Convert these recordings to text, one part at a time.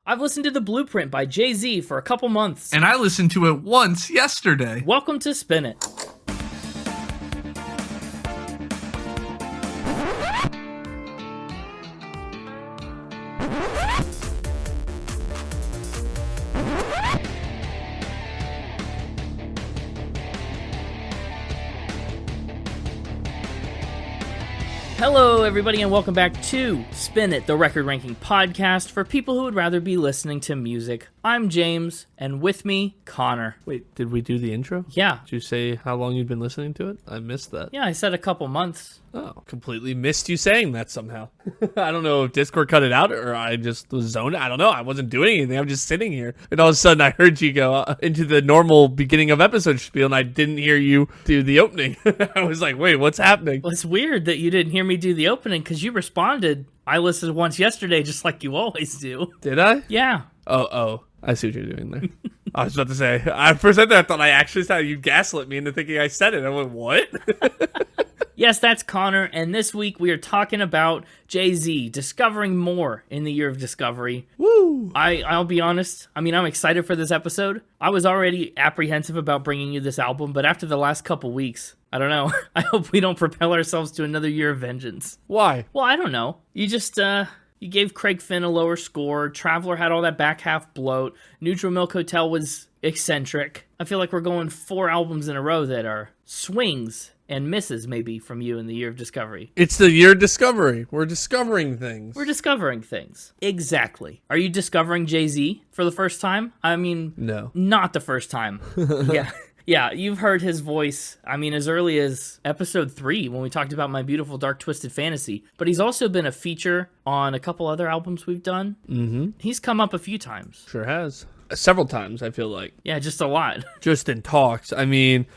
I've listened to The Blueprint by Jay-Z for a couple months. And I listened to it once yesterday. Welcome to Spin It. Hello, everybody, and welcome back to Spin It, the record ranking podcast for people who would rather be listening to music. I'm James, and with me, Connor. Wait, did we do the intro? Yeah. Did you say how long you've been listening to it? I missed that. Yeah, I said a couple months. Oh, completely missed you saying that somehow. I don't know if Discord cut it out or I just was zoned. I don't know. I wasn't doing anything. I'm just sitting here. And all of a sudden I heard you go into the normal beginning of episode spiel and I didn't hear you do the opening. I was like, wait, what's happening? Well, it's weird that you didn't hear me do the opening because you responded. I listened once yesterday just like you always do. Did I? Yeah. Oh. I see what you're doing there. I was about to say, for a second I thought I actually said you gaslit me into thinking I said it. I went, what? Yes, that's Connor, and this week we are talking about Jay-Z, discovering more in the year of discovery. Woo! I'll be honest, I'm excited for this episode. I was already apprehensive about bringing you this album, but after the last couple weeks, I don't know. I hope we don't propel ourselves to another year of vengeance. Why? Well, I don't know. You just, you gave Craig Finn a lower score. Traveler had all that back half bloat. Neutral Milk Hotel was eccentric. I feel like we're going 4 albums in a row that are swings and misses, maybe, from you in the year of discovery. It's the year of discovery. We're discovering things. We're discovering things. Exactly. Are you discovering Jay-Z for the first time? No. Not the first time. Yeah. Yeah, you've heard his voice, as early as episode 3 when we talked about My Beautiful Dark Twisted Fantasy. But he's also been a feature on a couple other albums we've done. Mm-hmm. He's come up a few times. Sure has. Several times, I feel like. Yeah, just a lot. Just in talks.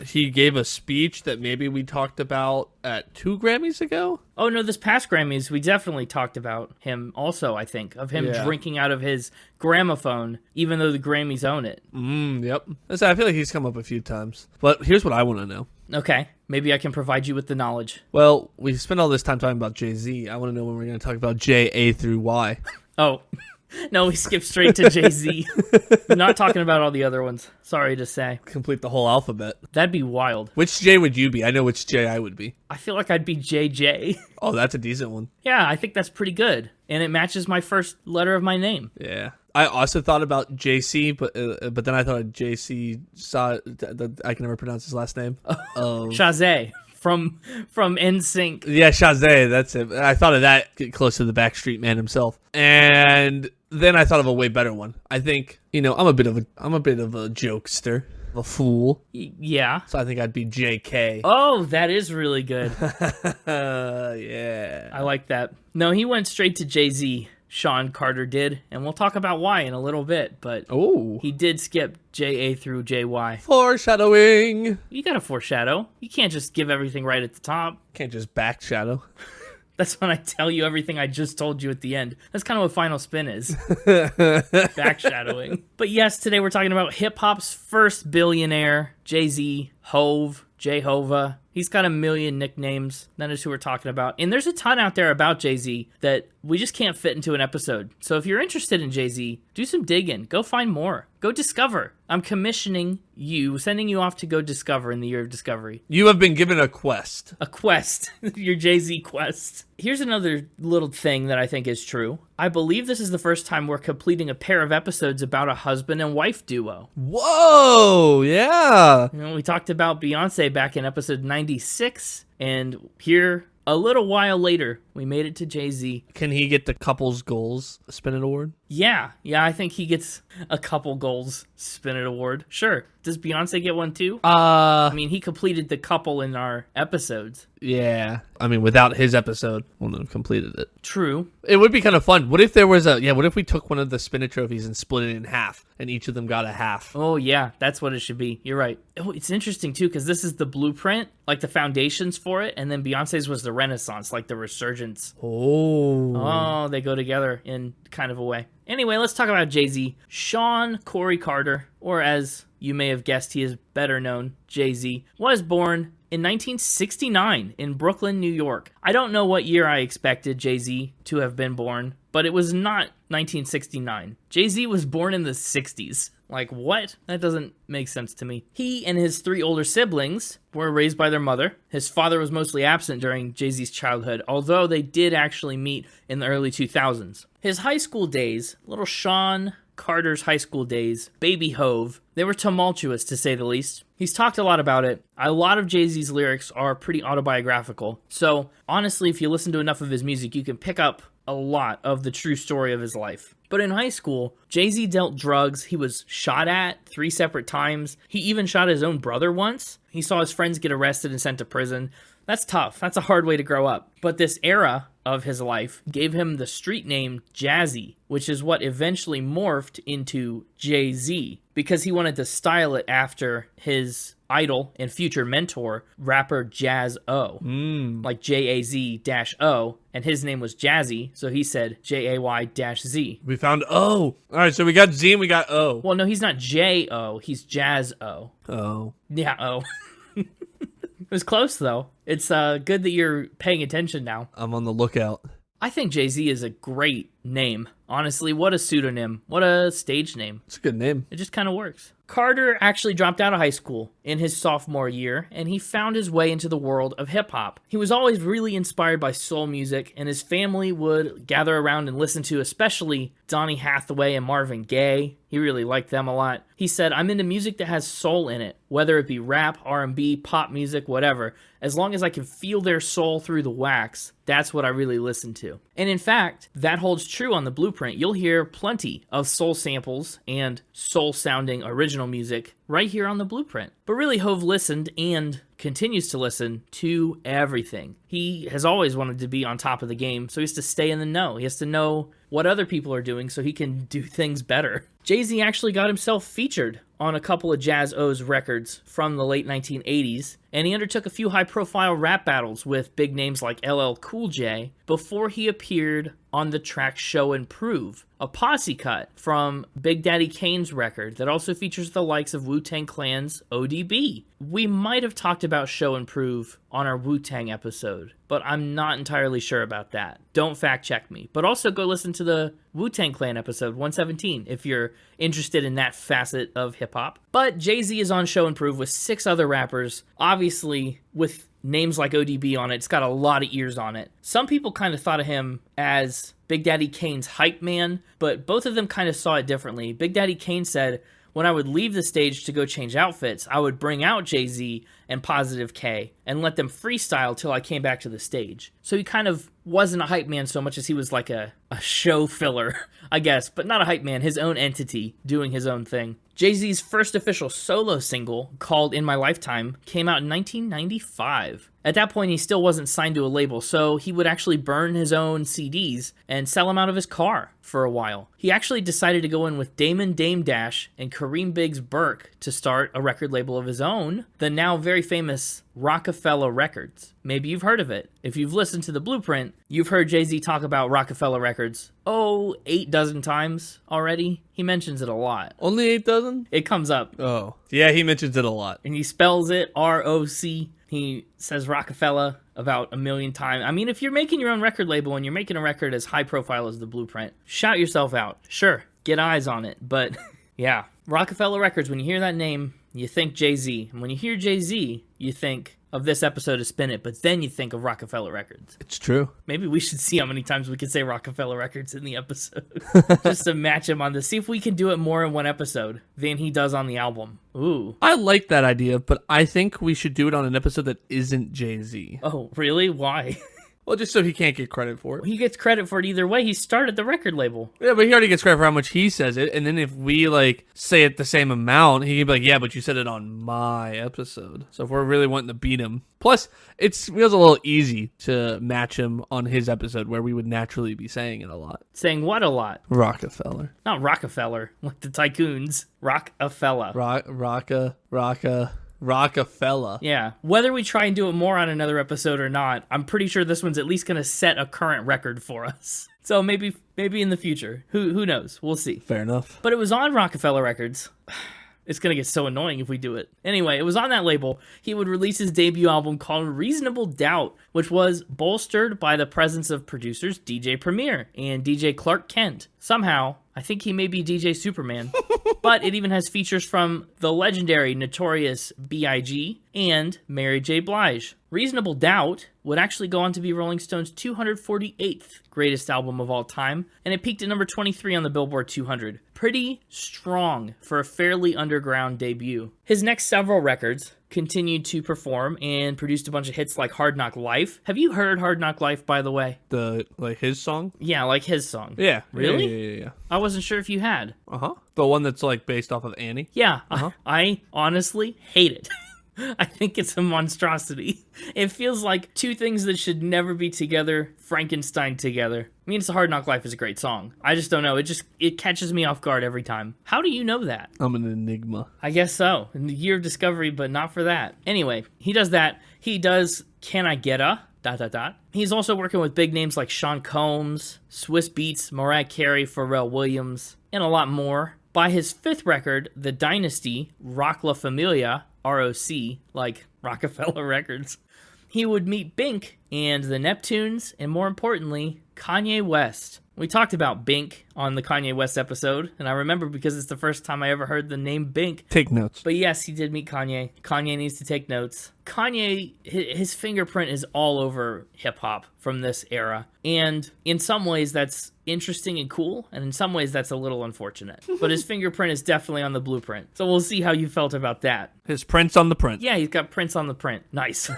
He gave a speech that maybe we talked about at 2 Grammys ago. Oh, no, this past Grammys, we definitely talked about him also, I think, of him drinking out of his gramophone, even though the Grammys own it. Yep. I feel like he's come up a few times. But here's what I want to know. Okay, maybe I can provide you with the knowledge. Well, we spent all this time talking about Jay-Z. I want to know when we're going to talk about J-A through Y. Oh, no, we skipped straight to Jay-Z. We're not talking about all the other ones. Sorry to say. Complete the whole alphabet. That'd be wild. Which J would you be? I know which J I would be. I feel like I'd be JJ. Oh, that's a decent one. Yeah, I think that's pretty good. And it matches my first letter of my name. Yeah. I also thought about JC, but then I thought of JC I can never pronounce his last name. Shazay from NSYNC. Yeah, Shazay, that's it. I thought of that close to the Backstreet Man himself. And then I thought of a way better one. I think, I'm a bit of a jokester, a fool. Yeah. So I think I'd be JK. Oh, that is really good. Yeah. I like that. No, he went straight to Jay-Z. Shawn Carter did, and we'll talk about why in a little bit, but he did skip J-A through J-Y. Foreshadowing. You gotta foreshadow. You can't just give everything right at the top. Can't just backshadow. That's when I tell you everything I just told you at the end. That's kind of what Final Spin is. Backshadowing. But yes, today we're talking about hip-hop's first billionaire, Jay-Z, H.O.V., J-H-O.V.A. He's got a million nicknames. That is who we're talking about. And there's a ton out there about Jay-Z that we just can't fit into an episode. So if you're interested in Jay-Z, do some digging. Go find more. Go discover. I'm commissioning you, sending you off to go discover in the year of discovery. You have been given a quest. A quest. Your Jay-Z quest. Here's another little thing that I think is true. I believe this is the first time we're completing a pair of episodes about a husband and wife duo. Whoa, yeah. We talked about Beyoncé back in episode 96, and here, a little while later, we made it to Jay-Z. Can he get the Couples Goals Spin It Award? Yeah, I think he gets a couple goals Spin It Award. Sure. Does Beyonce get one too? He completed the couple in our episodes. Yeah. Without his episode, wouldn't have completed it. True. It would be kind of fun. What if there was what if we took one of the Spin It trophies and split it in half, and each of them got a half? Oh, yeah, that's what it should be. You're right. Oh, it's interesting, too, because this is the blueprint, like the foundations for it, and then Beyonce's was the Renaissance, like the resurgence. Oh, they go together in kind of a way. Anyway, let's talk about Jay-Z. Shawn Corey Carter, or as you may have guessed, he is better known, Jay-Z, was born in 1969 in Brooklyn, New York. I don't know what year I expected Jay-Z to have been born, but it was not 1969. Jay-Z was born in the 60s. Like, what? That doesn't make sense to me. He and his 3 older siblings were raised by their mother. His father was mostly absent during Jay-Z's childhood, although they did actually meet in the early 2000s. His high school days, little Shawn Carter's high school days, baby H.O.V., they were tumultuous to say the least. He's talked a lot about it. A lot of Jay-Z's lyrics are pretty autobiographical. So honestly, if you listen to enough of his music, you can pick up a lot of the true story of his life. But in high school, Jay-Z dealt drugs. He was shot at 3 separate times. He even shot his own brother once. He saw his friends get arrested and sent to prison. That's tough. That's a hard way to grow up. But this era of his life gave him the street name Jazzy, which is what eventually morphed into Jay-Z, because he wanted to style it after his idol and future mentor, rapper Jaz-O, like Jaz-O, and his name was Jazzy, so he said Jay-Z. We found O. All right, so we got Z and we got O. Well, no, he's not J-O, he's Jaz-O. Oh. Yeah, O. It was close, though. It's good that you're paying attention now. I'm on the lookout. I think Jay-Z is a great name. Honestly, what a pseudonym. What a stage name. It's a good name. It just kind of works. Carter actually dropped out of high school in his sophomore year, and he found his way into the world of hip-hop. He was always really inspired by soul music, and his family would gather around and listen to especially Donny Hathaway and Marvin Gaye. He really liked them a lot. He said, "I'm into music that has soul in it, whether it be rap, R&B, pop music, whatever. As long as I can feel their soul through the wax, that's what I really listen to." And in fact, that holds true on the Blueprint. You'll hear plenty of soul samples and soul-sounding original music right here on the Blueprint. But really, Hov listened and continues to listen to everything. He has always wanted to be on top of the game, so he has to stay in the know. He has to know what other people are doing so he can do things better. Jay-Z actually got himself featured on a couple of Jaz-O's records from the late 1980s, and he undertook a few high-profile rap battles with big names like LL Cool J before he appeared on the track Show and Prove, a posse cut from Big Daddy Kane's record that also features the likes of Wu-Tang Clan's ODB. We might have talked about Show and Prove on our Wu-Tang episode, but I'm not entirely sure about that. Don't fact check me. But also go listen to the Wu-Tang Clan episode 117 if you're interested in that facet of hip-hop. But Jay-Z is on Show and Prove with 6 other rappers, obviously with names like ODB on it. It's got a lot of ears on it. Some people kind of thought of him as Big Daddy Kane's hype man, but both of them kind of saw it differently. Big Daddy Kane said, "When I would leave the stage to go change outfits, I would bring out Jay-Z and Positive K and let them freestyle till I came back to the stage." So he kind of wasn't a hype man so much as he was like a show filler, I guess, but not a hype man, his own entity doing his own thing. Jay-Z's first official solo single, called In My Lifetime, came out in 1995. At that point, he still wasn't signed to a label, so he would actually burn his own CDs and sell them out of his car for a while. He actually decided to go in with Damon Dame Dash and Kareem Biggs Burke to start a record label of his own, the now very famous Rockefeller Records. Maybe you've heard of it. If you've listened to the Blueprint, you've heard Jay-Z talk about Rockefeller Records, 8 dozen times already. He mentions it a lot. Only 8 dozen? It comes up. Oh. Yeah, he mentions it a lot. And he spells it R-O-C. He says Rockefeller about 1 million times. I mean, if you're making your own record label and you're making a record as high profile as the Blueprint, shout yourself out. Sure, get eyes on it. But yeah, Rockefeller Records, when you hear that name, you think Jay-Z. And when you hear Jay-Z, you think of this episode of Spin It, but then you think of Rockefeller Records. It's true. Maybe we should see how many times we can say Rockefeller Records in the episode. Just to match him on this. See if we can do it more in one episode than he does on the album. Ooh. I like that idea, but I think we should do it on an episode that isn't Jay-Z. Oh, really? Why? Well, just so he can't get credit for it. He gets credit for it either way. He started the record label. Yeah, but he already gets credit for how much he says it. And then if we, say it the same amount, he can be like, yeah, but you said it on my episode. So if we're really wanting to beat him. Plus, it feels a little easy to match him on his episode where we would naturally be saying it a lot. Saying what a lot? Rockefeller. Not Rockefeller, like the tycoons. Rockefeller. Rockefeller. Yeah. Whether we try and do it more on another episode or not, I'm pretty sure this one's at least going to set a current record for us. So maybe in the future. Who knows? We'll see. Fair enough. But it was on Rockefeller Records It's going to get so annoying if we do it. Anyway, it was on that label. He would release his debut album called Reasonable Doubt, which was bolstered by the presence of producers DJ Premier and DJ Clark Kent. Somehow, I think he may be DJ Superman, but it even has features from the legendary Notorious B.I.G. and Mary J. Blige. Reasonable Doubt would actually go on to be Rolling Stone's 248th greatest album of all time, and it peaked at number 23 on the Billboard 200. Pretty strong for a fairly underground debut. His next several records continued to perform and produced a bunch of hits like Hard Knock Life. Have you heard Hard Knock Life, by the way? His song? Yeah, like his song. Yeah. Really? Yeah. I wasn't sure if you had. Uh-huh. The one that's like based off of Annie? Yeah. I honestly hate it. I think it's a monstrosity. It feels like two things that should never be together, Frankenstein together. I mean, it's a Hard Knock Life is a great song. I just don't know. It catches me off guard every time. How do you know that? I'm an enigma. I guess so. In the year of discovery, but not for that. Anyway, he does that. He does Can I Get A? ... He's also working with big names like Sean Combs, Swiss Beats, Mariah Carey, Pharrell Williams, and a lot more. By his fifth record, The Dynasty, Rock La Familia, ROC, like Rockefeller Records, he would meet Bink and the Neptunes, and more importantly, Kanye West. We talked about Bink on the Kanye West episode, and I remember because it's the first time I ever heard the name Bink. Take notes. But yes, he did meet Kanye. Kanye needs to take notes. Kanye, his fingerprint is all over hip-hop from this era. And in some ways, that's interesting and cool, and in some ways, that's a little unfortunate. But his fingerprint is definitely on the blueprint. So we'll see how you felt about that. His prints on the print. Yeah, he's got prints on the print. Nice.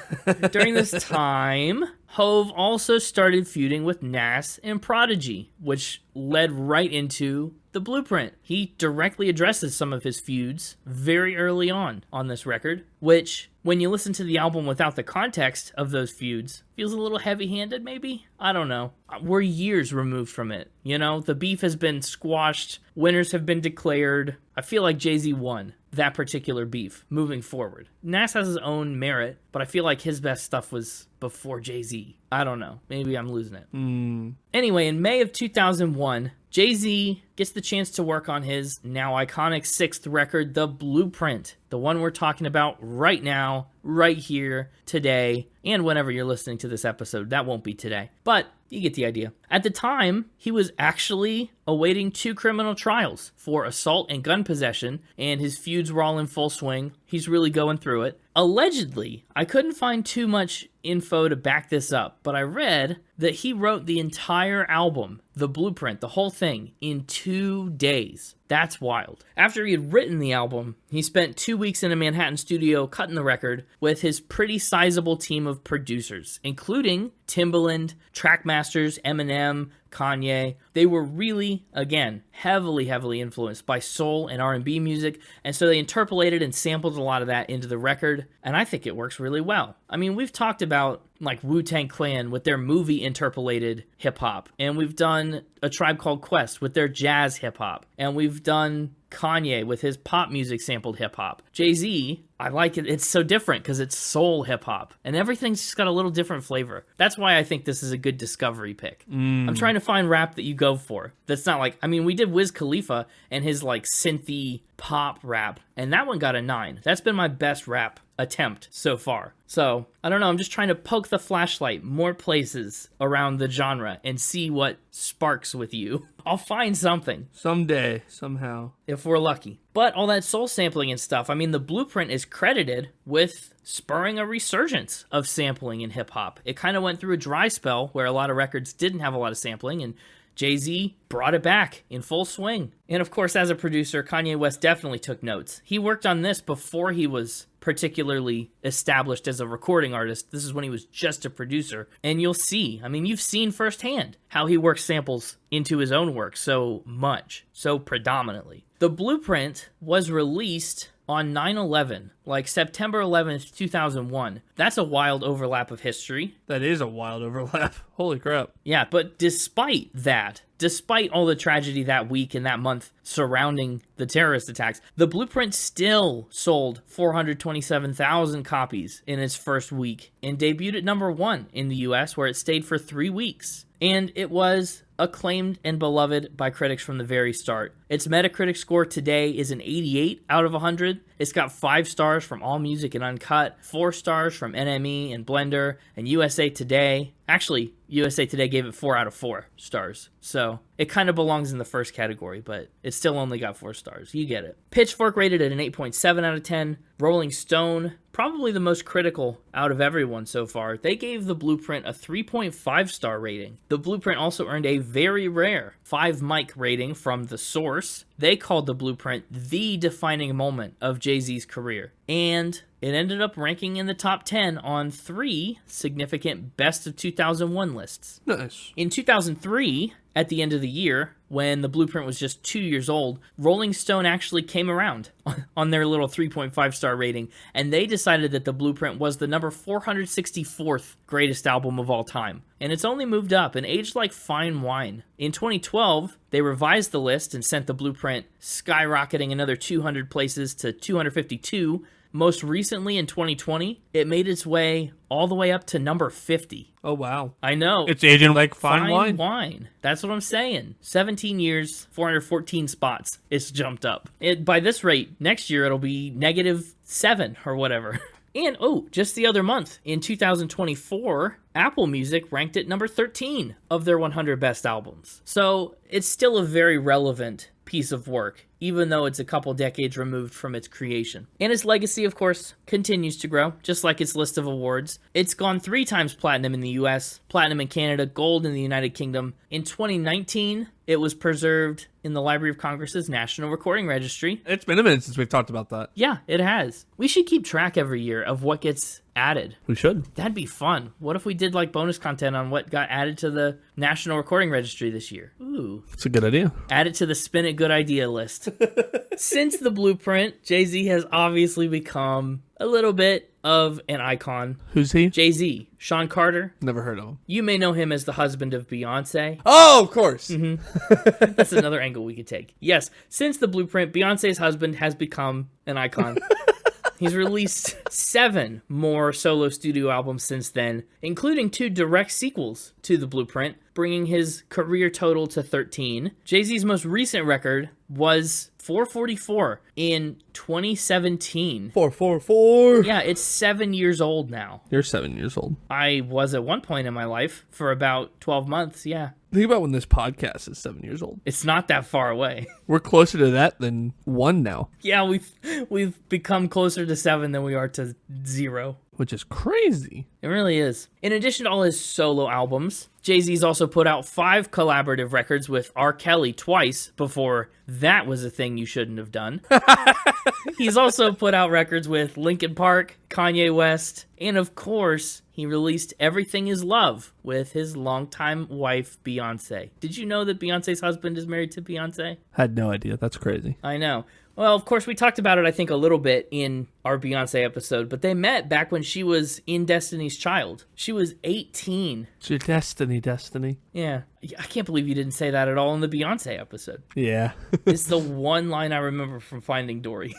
During this time, Hov also started feuding with Nas and Prodigy, which led right into the blueprint. He directly addresses some of his feuds very early on this record, which, when you listen to the album without the context of those feuds, feels a little heavy-handed maybe? I don't know. We're years removed from it. You know, the beef has been squashed. Winners have been declared. I feel like Jay-Z won that particular beef moving forward. Nas has his own merit, but I feel like his best stuff was before Jay-Z. I don't know. Maybe I'm losing it. Anyway, in May of 2001, Jay-Z gets the chance to work on his now iconic sixth record, The Blueprint, the one we're talking about right now, right here, today, and whenever you're listening to this episode. That won't be today, but you get the idea. At the time, he was actually awaiting 2 criminal trials for assault and gun possession, and his feuds were all in full swing. He's really going through it. Allegedly, I couldn't find too much info to back this up, but I read that he wrote the entire album, The Blueprint, the whole thing, in 2 days. That's wild. After he had written the album, he spent 2 weeks in a Manhattan studio cutting the record with his pretty sizable team of producers, including Timbaland, Trackmasters, Eminem, Kanye. They were really, again, heavily influenced by soul and R&B music, and so they interpolated and sampled a lot of that into the record, and I think it works really well. I mean, we've talked about like Wu-Tang Clan with their movie interpolated hip-hop, and we've done A Tribe Called Quest with their jazz hip-hop, and we've done Kanye with his pop music sampled hip-hop. Jay-Z, I like it. It's so different because it's soul hip-hop, and everything's just got a little different flavor. That's why I think this is a good discovery pick. I'm trying to find rap that you go for. That's not like, I mean, we did Wiz Khalifa and his like synthy pop rap, and that one got a 9. That's been my best rap attempt so far. So, I don't know, I'm just trying to poke the flashlight more places around the genre and see what sparks with you. I'll find something. Someday, somehow. If we're lucky. But all that soul sampling and stuff, I mean, The Blueprint is credited with spurring a resurgence of sampling in hip-hop. It kind of went through a dry spell where a lot of records didn't have a lot of sampling, and Jay-Z brought it back in full swing. And of course, as a producer, Kanye West definitely took notes. He worked on this before he was particularly established as a recording artist. This is when he was just a producer. And you'll see, I mean, you've seen firsthand how he works samples into his own work so much, so predominantly. The Blueprint was released on 9/11, like September 11th, 2001. That's a wild overlap of history. That is a wild overlap. Holy crap. Yeah, but despite that, despite all the tragedy that week and that month surrounding the terrorist attacks, The Blueprint still sold 427,000 copies in its first week and debuted at number 1 in the US, where it stayed for 3 weeks. And it was acclaimed and beloved by critics from the very start. Its Metacritic score today is an 88 out of 100. It's got 5 stars from AllMusic and Uncut, 4 stars from NME and Blender, and USA Today. Actually, USA Today gave it 4 out of 4 stars. So it kind of belongs in the first category, but it still only got 4 stars. You get it. Pitchfork rated it an 8.7 out of 10. Rolling Stone, probably the most critical out of everyone so far, they gave The Blueprint a 3.5 star rating. The Blueprint also earned a very rare 5 mic rating from The Source. They called The Blueprint the defining moment of Jay-Z's career. And it ended up ranking in the top 10 on 3 significant Best of 2001 lists. Nice. In 2003, at the end of the year, when The Blueprint was just 2 years old, Rolling Stone actually came around on their little 3.5 star rating, and they decided that The Blueprint was the number 464th greatest album of all time. And it's only moved up and aged like fine wine. In 2012, they revised the list and sent The Blueprint skyrocketing another 200 places to 252. Most recently in 2020, it made its way all the way up to number 50. Oh, wow. I know. It's aging like fine wine. That's what I'm saying. 17 years, 414 spots. It's jumped up. By this rate, next year it'll be -7 or whatever. And, just the other month, in 2024, Apple Music ranked it number 13 of their 100 best albums. So it's still a very relevant piece of work, even though it's a couple decades removed from its creation. And its legacy, of course, continues to grow, just like its list of awards. It's gone 3 times platinum in the US, platinum in Canada, gold in the United Kingdom. In 2019, it was preserved in the Library of Congress's National Recording Registry. It's been a minute since we've talked about that. Yeah, it has. We should keep track every year of what gets added. We should. That'd be fun. What if we did like bonus content on what got added to the National Recording Registry this year? Ooh. It's a good idea. Add it to the Spin It Good Idea list. Since The Blueprint, Jay-Z has obviously become a little bit of an icon. Who's he? Jay-Z. Shawn Carter. Never heard of him. You may know him as the husband of Beyoncé. Oh, of course. That's another angle we could take. Yes, since The Blueprint, Beyoncé's husband has become an icon. He's released 7 more solo studio albums since then, including 2 direct sequels to The Blueprint, bringing his career total to 13. Jay-Z's most recent record was 444 in 2017. 444. Yeah, it's 7 years old now. You're 7 years old. I was at one point in my life for about 12 months, yeah. Think about when this podcast is 7 years old. It's not that far away. We're closer to that than 1 now. Yeah, we've become closer to 7 than we are to 0. Which is crazy. It really is. In addition to all his solo albums, Jay-Z's also put out 5 collaborative records with R. Kelly twice before that was a thing you shouldn't have done. He's also put out records with Linkin Park, Kanye West, and of course, he released Everything Is Love with his longtime wife, Beyoncé. Did you know that Beyoncé's husband is married to Beyoncé? Had no idea. That's crazy. I know. Well, of course, we talked about it, I think, a little bit in our Beyoncé episode, but they met back when she was in Destiny's Child. She was 18. It's your destiny. Yeah. I can't believe you didn't say that at all in the Beyoncé episode. Yeah. It's the one line I remember from Finding Dory.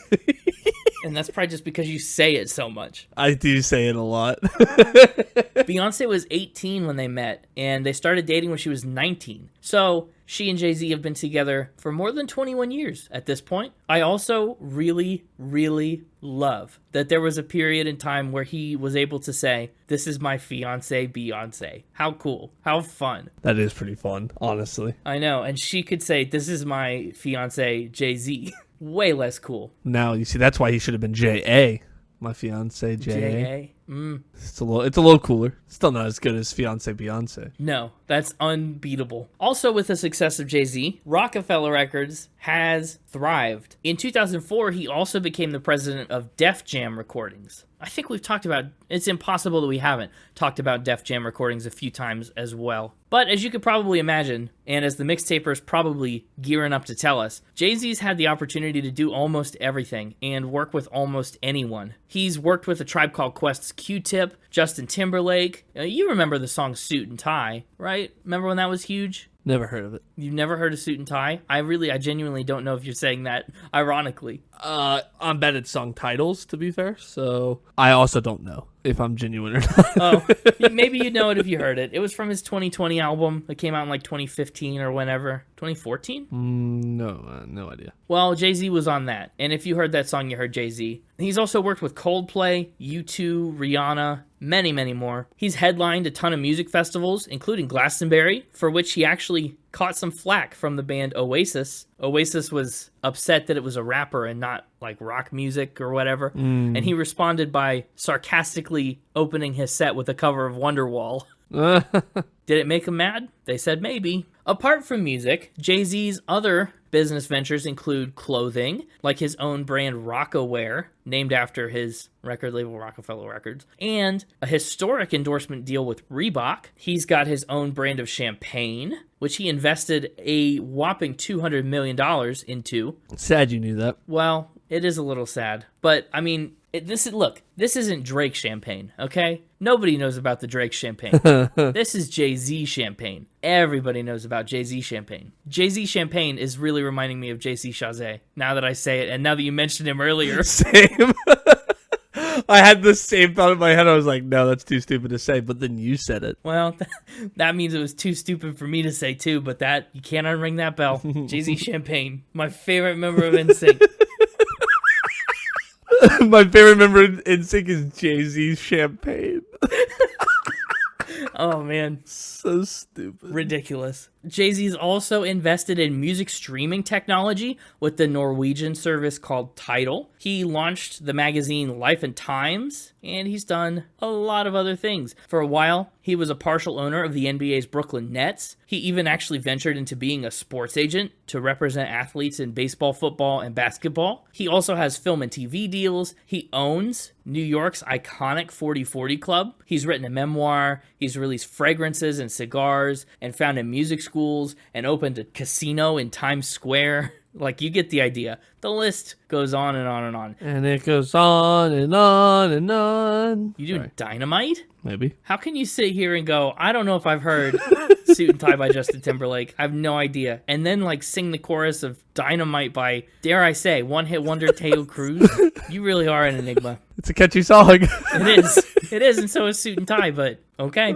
And that's probably just because you say it so much. I do say it a lot. Beyoncé was 18 when they met, and they started dating when she was 19. So she and Jay-Z have been together for more than 21 years at this point. I also really, really love that there was a period in time where he was able to say, "This is my fiancée, Beyoncé." How cool. How fun. That is pretty fun, honestly. I know. And she could say, "This is my fiancé, Jay-Z." Way less cool. Now, you see, that's why he should have been J.A. My fiance, J.A. Mm. It's a little cooler. Still not as good as Fiancée Beyoncé. No, that's unbeatable. Also, with the success of Jay-Z, Rockefeller Records has thrived. In 2004, he also became the president of Def Jam Recordings. I think we've talked about, it's impossible that we haven't talked about Def Jam Recordings a few times as well. But as you could probably imagine, and as the Mixtaper is probably gearing up to tell us, Jay-Z's had the opportunity to do almost everything and work with almost anyone. He's worked with A Tribe Called Quest's Q-Tip, Justin Timberlake. You remember the song Suit and Tie, right? Remember when that was huge? Never heard of it. You've never heard of Suit and Tie? I genuinely don't know if you're saying that ironically. I'm bad at song titles, to be fair, so I also don't know. if I'm genuine or not. Oh, maybe you'd know it if you heard it. It was from his 2020 album that came out in like 2015 or whenever. 2014? No idea. Well, Jay-Z was on that. And if you heard that song, you heard Jay-Z. He's also worked with Coldplay, U2, Rihanna, many, many more. He's headlined a ton of music festivals, including Glastonbury, for which he actually caught some flack from the band Oasis. Oasis was upset that it was a rapper and not like rock music or whatever. And he responded by sarcastically opening his set with a cover of Wonderwall. Did it make him mad? They said maybe. Apart from music, Jay-Z's other business ventures include clothing, like his own brand Rock-A-Wear, named after his record label Rockefeller Records, and a historic endorsement deal with Reebok. He's got his own brand of champagne, which he invested a whopping $200 million into. Sad you knew that. Well, it is a little sad, but I mean, this isn't Drake champagne, okay? Nobody knows about the Drake champagne. This is Jay-Z champagne. Everybody knows about Jay-Z champagne. Jay-Z champagne is really reminding me of J.C. Chazé, now that I say it, and now that you mentioned him earlier. Same. I had the same thought in my head. I was like, no, that's too stupid to say, but then you said it. Well, that means it was too stupid for me to say too, but that, you can't unring that bell. Jay-Z champagne, my favorite member of NSYNC. My favorite member in NSYNC is Jay-Z champagne. Oh, man. So stupid. Ridiculous. Jay-Z's also invested in music streaming technology with the Norwegian service called Tidal. He launched the magazine Life and Times, and he's done a lot of other things. For a while, he was a partial owner of the NBA's Brooklyn Nets. He even actually ventured into being a sports agent to represent athletes in baseball, football, and basketball. He also has film and TV deals. He owns New York's iconic 40/40 Club. He's written a memoir. He's released fragrances and cigars and founded music schools and opened a casino in Times Square. Like, you get the idea. The list goes on and on and on. And it goes on and on and on. You do Dynamite? Maybe. How can you sit here and go, I don't know if I've heard Suit and Tie by Justin Timberlake. I have no idea. And then, like, sing the chorus of Dynamite by, dare I say, one-hit wonder Teo Cruz? You really are an enigma. It's a catchy song. It is. It is, and so is Suit and Tie, but okay.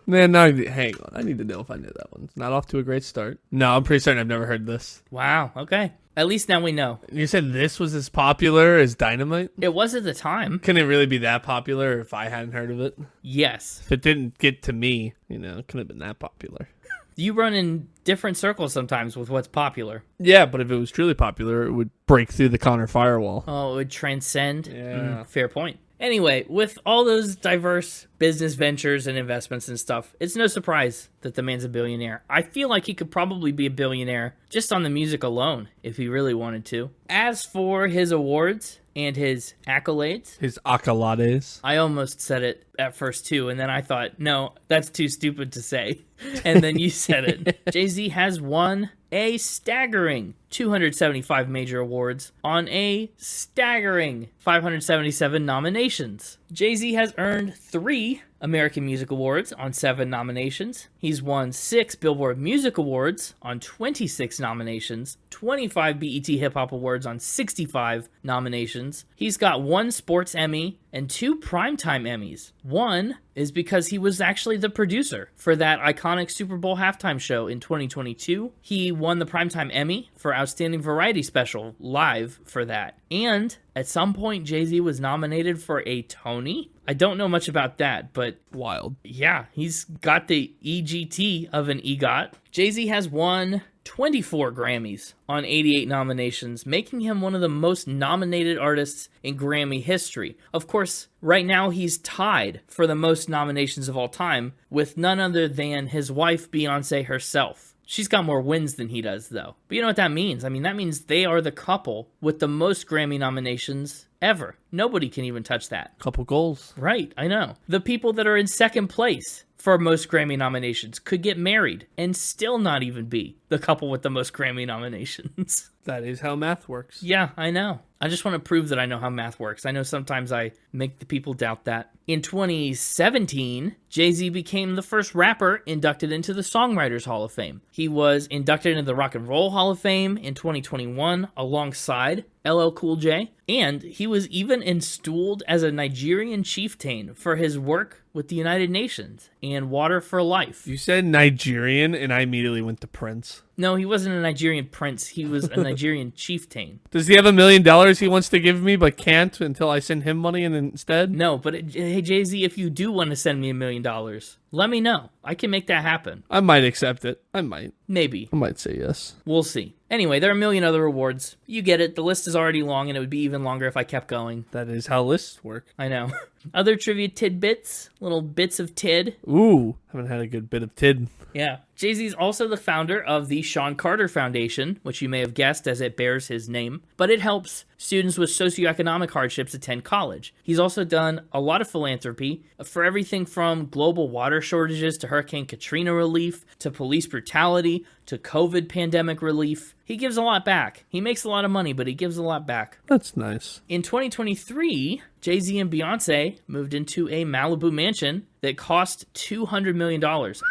Man, now hang on. I need to know if I knew that one. It's not off to a great start. No, I'm pretty certain I've never heard this. Wow, okay. At least now we know. You said this was as popular as Dynamite? It was at the time. Couldn't it really be that popular if I hadn't heard of it? Yes. If it didn't get to me, it couldn't have been that popular. You run in different circles sometimes with what's popular. Yeah, but if it was truly popular, it would break through the Connor firewall. Oh, it would transcend? Yeah. Fair point. Anyway, with all those diverse business ventures and investments and stuff, it's no surprise that the man's a billionaire. I feel like he could probably be a billionaire just on the music alone if he really wanted to. As for his awards and his accolades, His Accolades. I almost said it at first too, and then I thought, no, that's too stupid to say. And then you said it. Jay-Z has won a staggering 275 major awards on a staggering 577 nominations. Jay-Z has earned 3 American Music Awards on 7 nominations. He's won 6 Billboard Music Awards on 26 nominations, 25 BET Hip Hop Awards on 65 nominations. He's got 1 Sports Emmy and 2 Primetime Emmys. One is because he was actually the producer for that iconic Super Bowl halftime show in 2022. He won the Primetime Emmy for Outstanding Variety Special live for that. And at some point, Jay-Z was nominated for a Tony. I don't know much about that, but Wild. yeah, he's got the EGT of an EGOT. Jay-Z has won 24 Grammys on 88 nominations, making him one of the most nominated artists in Grammy history. Of course, right now he's tied for the most nominations of all time with none other than his wife, Beyoncé herself. She's got more wins than he does, though. But you know what that means? I mean, that means they are the couple with the most Grammy nominations ever. Nobody can even touch that. Couple goals. Right, I know. The people that are in second place for most Grammy nominations could get married and still not even be the couple with the most Grammy nominations. That is how math works. Yeah, I know. I just want to prove that I know how math works. I know sometimes I make the people doubt that. In 2017, Jay-Z became the first rapper inducted into the Songwriters Hall of Fame. He was inducted into the Rock and Roll Hall of Fame in 2021 alongside LL Cool J, and he was even installed as a Nigerian chieftain for his work with the United Nations and Water for Life. You said Nigerian, and I immediately went to Prince. No, he wasn't a Nigerian prince. He was a Nigerian chieftain. Does he have $1 million he wants to give me, but can't until I send him money instead? No, but hey, Jay-Z, if you do want to send me $1 million, let me know. I can make that happen. I might accept it. I might. Maybe. I might say yes. We'll see. Anyway, there are a million other awards. You get it. The list is already long, and it would be even longer if I kept going. That is how lists work. I know. Other trivia tidbits, little bits of tid. Ooh, haven't had a good bit of tid. Yeah. Jay-Z is also the founder of the Shawn Carter Foundation, which you may have guessed as it bears his name, but it helps students with socioeconomic hardships attend college. He's also done a lot of philanthropy for everything from global water shortages to Hurricane Katrina relief to police brutality to COVID pandemic relief. He gives a lot back. He makes a lot of money, but he gives a lot back. That's nice. In 2023, Jay-Z and Beyoncé moved into a Malibu mansion that cost $200 million.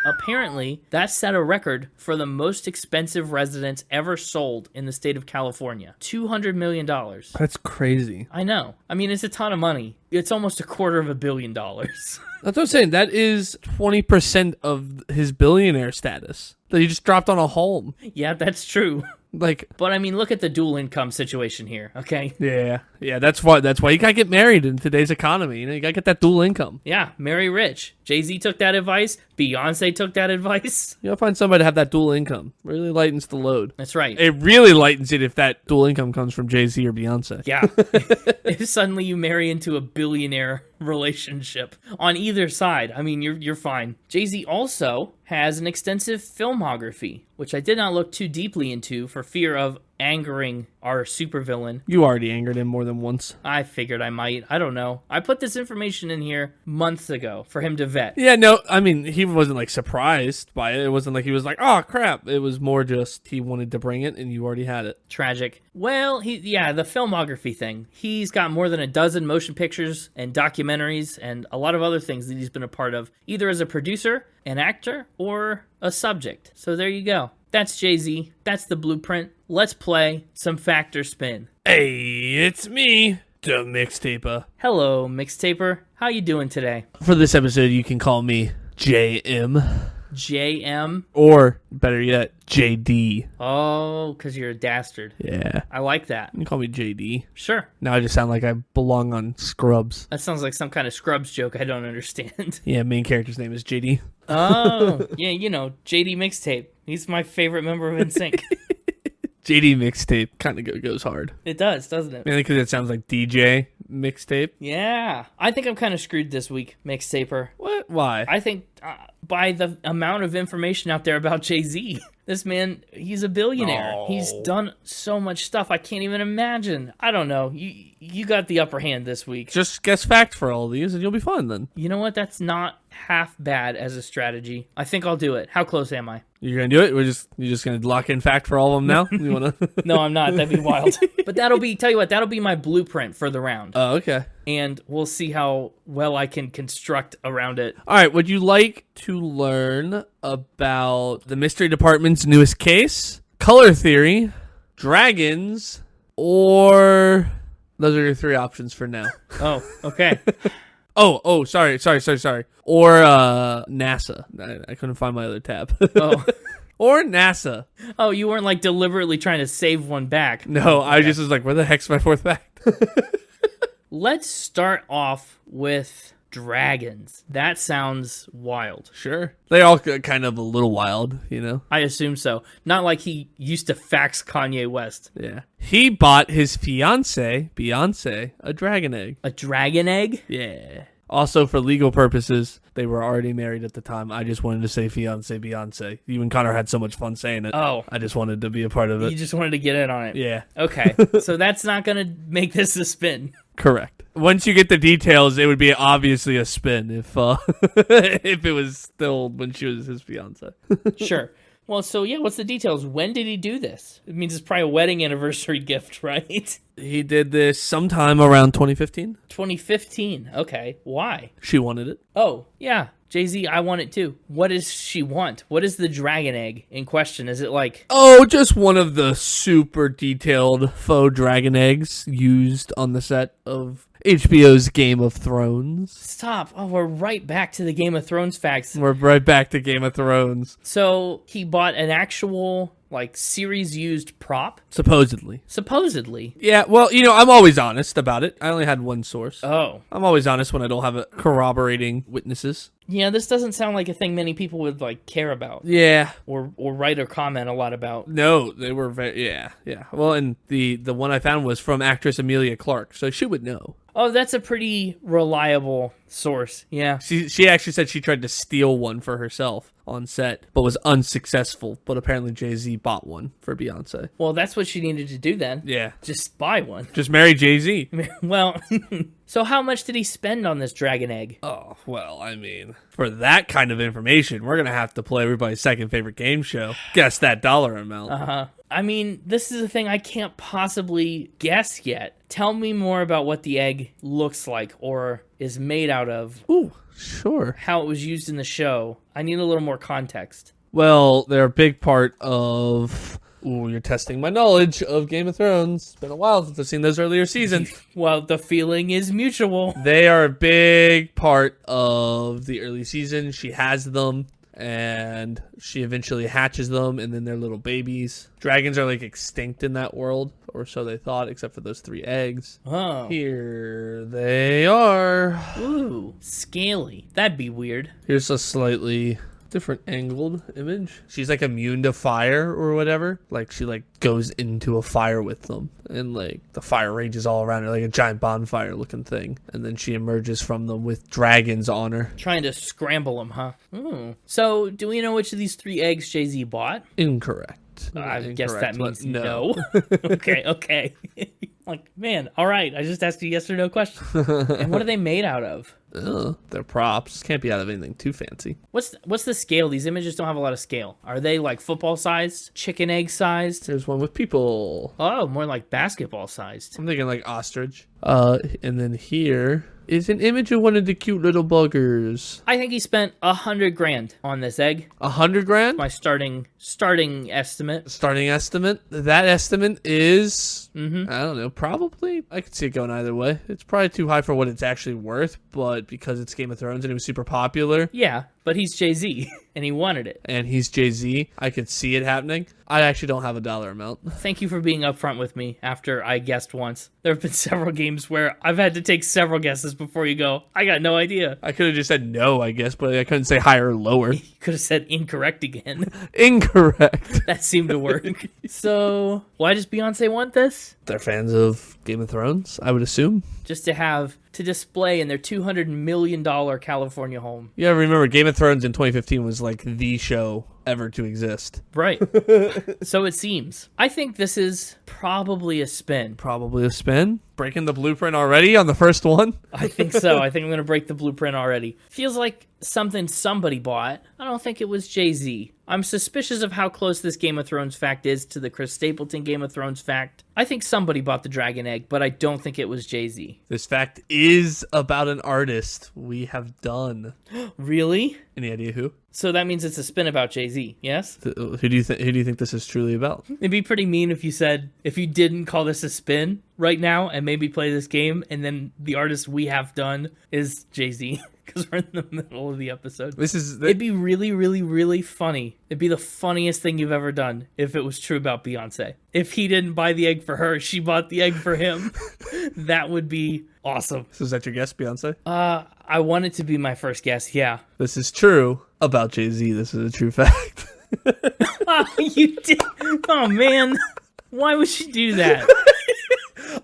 Apparently, that set a record for the most expensive residence ever sold in the state of California. $200 million. That's crazy. I know. I mean, it's a ton of money. It's almost $250 million. That's what I'm saying. That is 20% of his billionaire status that he just dropped on a home. Yeah, that's true. Like, but I mean, look at the dual income situation here, okay? yeah, that's why you gotta get married in today's economy. You know, you gotta get that dual income. Yeah, marry rich. Jay-Z took that advice. Beyonce took that advice. You gotta find somebody to have that dual income. Really lightens the load. That's right. It really lightens it if that dual income comes from Jay-Z or Beyonce. Yeah. If suddenly you marry into a billionaire relationship on either side, I mean, you're fine. Jay-Z also has an extensive filmography, which I did not look too deeply into for fear of angering our supervillain. You already angered him more than once. I figured I might. I don't know. I put this information in here months ago for him to vet. Yeah, no, I mean, he wasn't like surprised by it. It wasn't like he was like, oh crap. It was more just he wanted to bring it and you already had it. Tragic. Well, the filmography thing. He's got more than a dozen motion pictures and documentaries and a lot of other things that he's been a part of, either as a producer, an actor, or a subject. So there you go. That's Jay-Z. That's the blueprint. Let's play some Fact or Spin. Hey, it's me, the Mixtaper. Hello, Mixtaper. How you doing today? For this episode, you can call me JM. JM? Or, better yet, JD. Oh, because you're a dastard. Yeah. I like that. You can call me JD. Sure. Now I just sound like I belong on Scrubs. That sounds like some kind of Scrubs joke I don't understand. Yeah, main character's name is JD. Oh, yeah, you know, JD Mixtape. He's my favorite member of NSYNC. JD Mixtape kind of goes hard. It does, doesn't it? Mainly because it sounds like DJ Mixtape. Yeah. I think I'm kind of screwed this week, Mixtaper. What? Why? I think by the amount of information out there about Jay-Z. This man, he's a billionaire. Oh. He's done so much stuff I can't even imagine. I don't know. You got the upper hand this week. Just guess fact for all these and you'll be fine then. You know what? That's not half bad as a strategy. I think I'll do it. How close am I? You're going to do it? You're just going to lock in fact for all of them now? You want to? No, I'm not. That'd be wild. But tell you what, that'll be my blueprint for the round. Oh, okay. And we'll see how well I can construct around it. All right. Would you like to learn about the mystery department's newest case, color theory, dragons, or those are your three options for now? Oh, okay. Oh, sorry. Or NASA. I couldn't find my other tab. Oh. Or NASA. Oh, you weren't like deliberately trying to save one back. No, I just was like, where the heck's my fourth fact? Let's start off with dragons. That sounds wild. Sure. They all kind of a little wild, you know? I assume so. Not like he used to fax Kanye West. Yeah. He bought his fiancée, Beyoncé, a dragon egg. A dragon egg? Yeah. Also, for legal purposes, they were already married at the time. I just wanted to say fiancé, Beyoncé. You and Connor had so much fun saying it. Oh. I just wanted to be a part of it. You just wanted to get in on it. Yeah. Okay. So that's not going to make this a spin. Correct. Once you get the details, it would be obviously a spin if if it was still when she was his fiancé. Sure. Well, so yeah, what's the details? When did he do this? It means it's probably a wedding anniversary gift, right? He did this sometime around 2015. 2015. Okay. Why? She wanted it. Oh, yeah. Jay-Z, I want it too. What does she want? What is the dragon egg in question? Is it like... Oh, just one of the super detailed faux dragon eggs used on the set of HBO's Game of Thrones. Stop. Oh, we're right back to the Game of Thrones facts. We're right back to Game of Thrones. So he bought an actual, like, series-used prop? Supposedly. Supposedly. Yeah, well, I'm always honest about it. I only had one source. Oh. I'm always honest when I don't have corroborating witnesses. Yeah, this doesn't sound like a thing many people would, like, care about. Yeah. Or write or comment a lot about. No, they were very... Yeah. Well, and the one I found was from actress Emilia Clarke, so she would know. Oh, that's a pretty reliable source. Yeah. She actually said she tried to steal one for herself on set, but was unsuccessful. But apparently Jay-Z bought one for Beyoncé. Well, that's what she needed to do then. Yeah. Just buy one. Just marry Jay-Z. Well, so how much did he spend on this dragon egg? Oh, well, I mean, for that kind of information, we're going to have to play everybody's second favorite game show. Guess that dollar amount. Uh-huh. I mean, this is a thing I can't possibly guess yet. Tell me more about what the egg looks like or is made out of. Ooh, sure. How it was used in the show. I need a little more context. Well, they're a big part of... Ooh, you're testing my knowledge of Game of Thrones. It's been a while since I've seen those earlier seasons. Well, the feeling is mutual. They are a big part of the early season. She has them, and she eventually hatches them, and then they're little babies. Dragons are, like, extinct in that world, or so they thought, except for those 3 eggs. Oh. Here they are. Ooh, scaly. That'd be weird. Here's a slightly... different angled image. She's like immune to fire or whatever. Like she like goes into a fire with them and like the fire rages all around her like a giant bonfire looking thing. And then she emerges from them with dragons on her. Trying to scramble them, huh? Ooh. So do we know which of these 3 eggs Jay-Z bought? Incorrect. I guess that means no. Okay. Like, man, all right. I just asked you a yes or no question. And what are they made out of? They're props. Can't be out of anything too fancy. What's the scale? These images don't have a lot of scale. Are they like football sized? Chicken egg sized? There's one with people. Oh, more like basketball sized. I'm thinking like ostrich. And then here is an image of one of the cute little buggers. I think he spent $100,000 on this egg. $100,000? My starting estimate. Starting estimate. That estimate is, I don't know, probably. I could see it going either way. It's probably too high for what it's actually worth, but because it's Game of Thrones and it was super popular. Yeah, but he's Jay-Z and he wanted it. And he's Jay-Z. I could see it happening. I actually don't have a dollar amount. Thank you for being upfront with me after I guessed once. There have been several games where I've had to take several guesses before you go, I got no idea. I could have just said no, I guess, but I couldn't say higher or lower. You could have said incorrect again. Incorrect. That seemed to work. So, why does Beyoncé want this? They're fans of Game of Thrones, I would assume. Just to have to display in their $200 million California home. Yeah, remember, Game of Thrones in 2015 was like the show ever to exist. Right. So it seems. I think this is probably a spin. Probably a spin. Breaking the blueprint already on the first one? I think so. I think I'm going to break the blueprint already. Feels like something somebody bought. I don't think it was Jay-Z. I'm suspicious of how close this Game of Thrones fact is to the Chris Stapleton Game of Thrones fact. I think somebody bought the dragon egg, but I don't think it was Jay-Z. This fact is about an artist we have done. Really? Any idea who? So that means it's a spin about Jay-Z, yes? Who do you think this is truly about? It'd be pretty mean if you said, if you didn't call this a spin right now and maybe play this game, and then the artist we have done is Jay-Z. Because we're in the middle of the episode. It'd be really, really, really funny. It'd be the funniest thing you've ever done if it was true about Beyoncé. If he didn't buy the egg for her, she bought the egg for him. That would be awesome. So is that your guess, Beyoncé? I want it to be my first guess, yeah. This is true about Jay-Z. This is a true fact. Oh, you did. Oh, man. Why would she do that?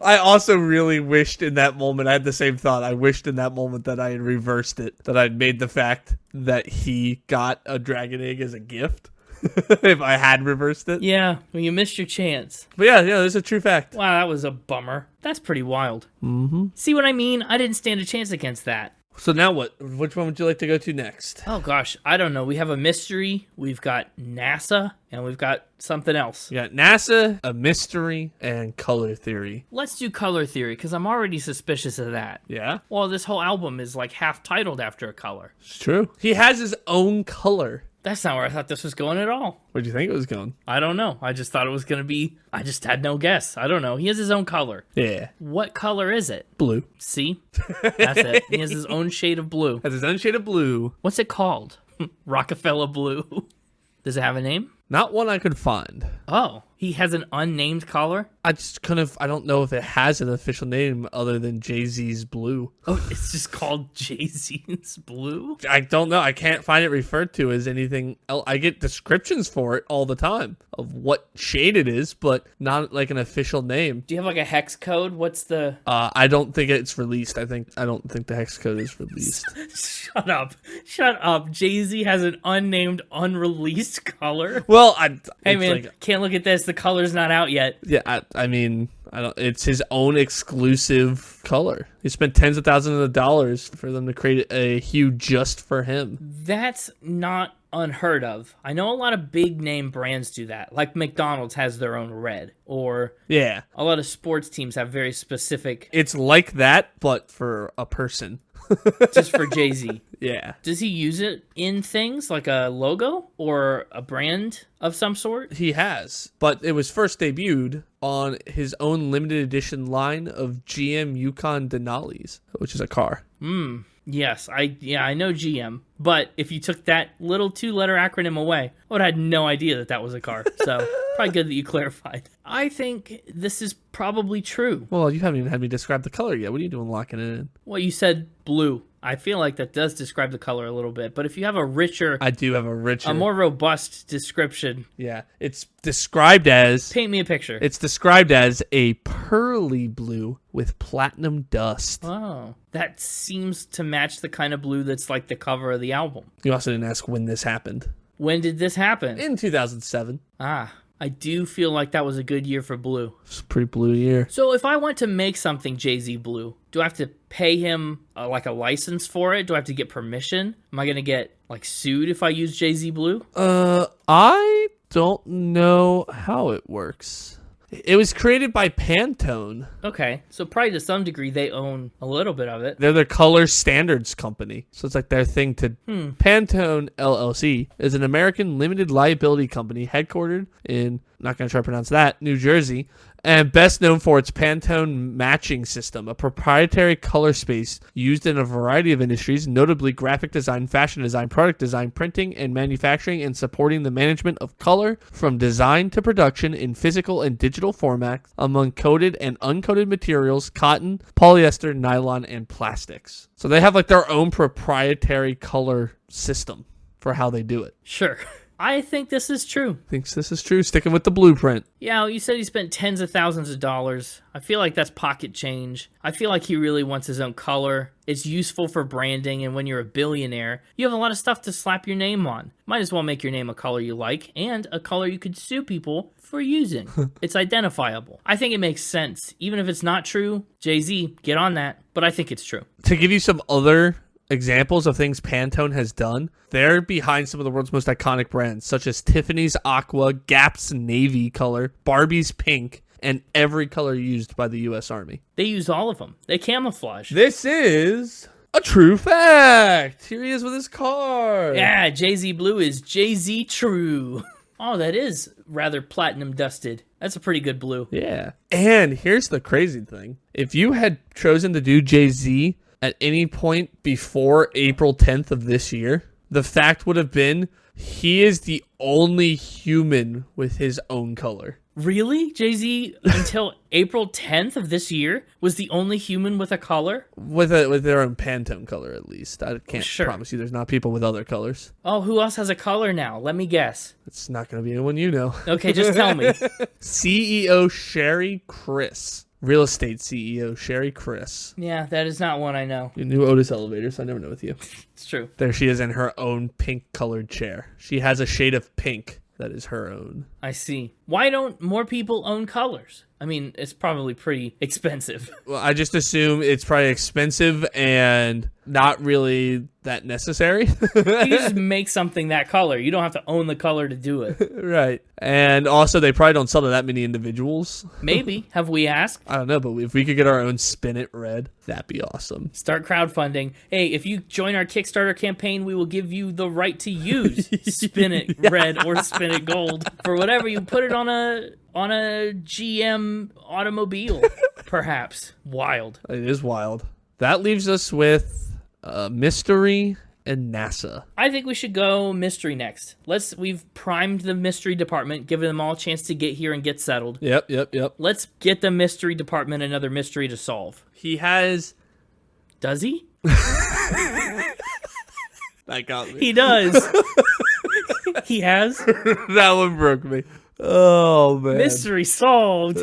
I also really wished in that moment, I had the same thought. I wished in that moment that I had reversed it, that I'd made the fact that he got a dragon egg as a gift. If I had reversed it. Yeah, well, you missed your chance. But yeah, this is a true fact. Wow, that was a bummer. That's pretty wild. Mm-hmm. See what I mean? I didn't stand a chance against that. So now what? Which one would you like to go to next? Oh gosh, I don't know. We have a mystery, we've got NASA, and we've got something else. You got NASA, a mystery, and color theory. Let's do color theory, because I'm already suspicious of that. Yeah, Well, this whole album is like half titled after a color. it's true. He has his own color. That's not where I thought this was going at all. Where do you think it was going? I don't know. I just thought it was going to be, I just had no guess. I don't know. He has his own color. Yeah, What color is it? blue. See? That's it. He has his own shade of blue. Has his own shade of blue. What's it called? Rockefeller Blue. Does it have a name? Not one I could find. Oh, he has an unnamed color? I don't know if it has an official name other than Jay-Z's Blue. Oh, it's just called Jay-Z's Blue? I don't know. I can't find it referred to as anything else. I get descriptions for it all the time of what shade it is, but not like an official name. Do you have like a hex code? What's the... I don't think it's released. I don't think the hex code is released. Shut up. Shut up. Jay-Z has an unnamed, unreleased color? Well, Hey man, can't look at this. The color's not out yet. yeah, I mean, I don't. It's his own exclusive color. He spent tens of thousands of dollars for them to create a hue just for him. That's not unheard of. I know a lot of big name brands do that. Like McDonald's has their own red, or Yeah, a lot of sports teams have very specific it's like that, but for a person. just for Jay-Z. Yeah. Does he use it in things like a logo or a brand of some sort? He has, but it was first debuted on his own limited edition line of GM Yukon Denali's, which is a car. Yes, I know GM, but if you took that little 2-letter acronym away, I would have had no idea that was a car. So probably good that you clarified. I think this is probably true. Well, you haven't even had me describe the color yet. What are you doing locking it in? Well, you said blue. I feel like that does describe the color a little bit, but if you have a richer, I do have a richer. a more robust description, Yeah, it's described as. paint me a picture. It's described as a pearly blue with platinum dust. Oh, that seems to match the kind of blue that's like the cover of the album. You also didn't ask when this happened. When did this happen? In 2007. I do feel like that was a good year for blue. It's a pretty blue year. So if I want to make something Jay-Z blue, do I have to pay him like a license for it? Do I have to get permission? Am I going to get like sued if I use Jay-Z blue? I don't know how it works. It was created by Pantone. Okay, so probably to some degree they own a little bit of it. They're the color standards company. So it's like their thing to... Pantone LLC is an American limited liability company headquartered in, not going to try to pronounce that, New Jersey, and best known for its Pantone matching system, a proprietary color space used in a variety of industries, notably graphic design, fashion design, product design, printing, and manufacturing, and supporting the management of color from design to production in physical and digital formats among coated and uncoated materials, cotton, polyester, nylon, and plastics. So they have like their own proprietary color system for how they do it. Sure. I think this is true. Thinks this is true, sticking with the blueprint. Yeah, you said he spent tens of thousands of dollars. I feel like that's pocket change. I feel like he really wants his own color. It's useful for branding, and when you're a billionaire, you have a lot of stuff to slap your name on. Might as well make your name a color you like, and a color you could sue people for using. It's identifiable. I think it makes sense. Even if it's not true, Jay-Z, get on that. But I think it's true. To give you some other examples of things Pantone has done, they're behind some of the world's most iconic brands, such as Tiffany's Aqua, Gap's Navy color, Barbie's Pink, and every color used by the U.S. Army. They use all of them. They camouflage. This is a true fact. Here he is with his card. Yeah, Jay-Z Blue is Jay-Z True. Oh, that is rather platinum dusted. That's a pretty good blue. Yeah. And here's the crazy thing. If you had chosen to do Jay-Z at any point before April 10th of this year, the fact would have been he is the only human with his own color. Really? Jay-Z, until April 10th of this year, was the only human with a color? With their own Pantone color, at least. I can't promise you there's not people with other colors. Oh, who else has a color now? Let me guess. It's not going to be anyone you know. Okay, just tell me. CEO Sherry Chris. Real estate CEO Sherry Chris. Yeah, that is not one I know. You knew Otis Elevator, so I never know with you. It's true. There she is in her own pink-colored chair. She has a shade of pink that is her own. I see. Why don't more people own colors? I mean, it's probably pretty expensive. Well, I just assume it's probably expensive and not really that necessary. You just make something that color. You don't have to own the color to do it. Right. And also, they probably don't sell to that many individuals. Maybe. Have we asked? I don't know, but if we could get our own Spin It Red, that'd be awesome. Start crowdfunding. Hey, if you join our Kickstarter campaign, we will give you the right to use Spin It Red or Spin It Gold for whatever you put it on a GM automobile, perhaps. Wild. It is wild. That leaves us with Mystery and NASA. I think we should go mystery next. We've primed the mystery department, given them all a chance to get here and get settled. Yep. Let's get the mystery department another mystery to solve. He has... Does he? That got me. He does. He has. That one broke me. Oh, man. Mystery solved.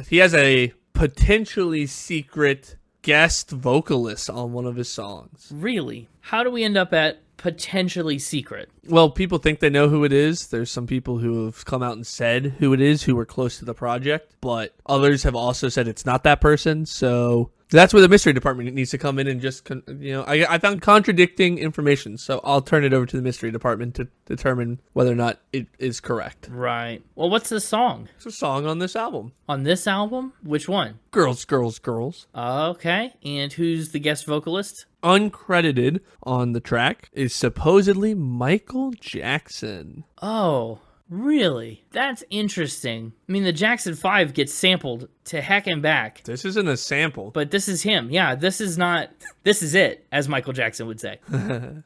He has a potentially secret guest vocalist on one of his songs. Really? How do we end up at potentially secret? Well, people think they know who it is. There's some people who have come out and said who it is, who were close to the project, but others have also said it's not that person. So that's where the mystery department needs to come in and just, I found contradicting information. So I'll turn it over to the mystery department to determine whether or not it is correct. Right. Well, what's the song? It's a song on this album. On this album? Which one? Girls, Girls, Girls. Okay. And who's the guest vocalist? Uncredited on the track is supposedly Michael Jackson. Oh, really? That's interesting. I mean, the Jackson 5 gets sampled to heck and back. This isn't a sample. But this is him. Yeah, this is it, as Michael Jackson would say.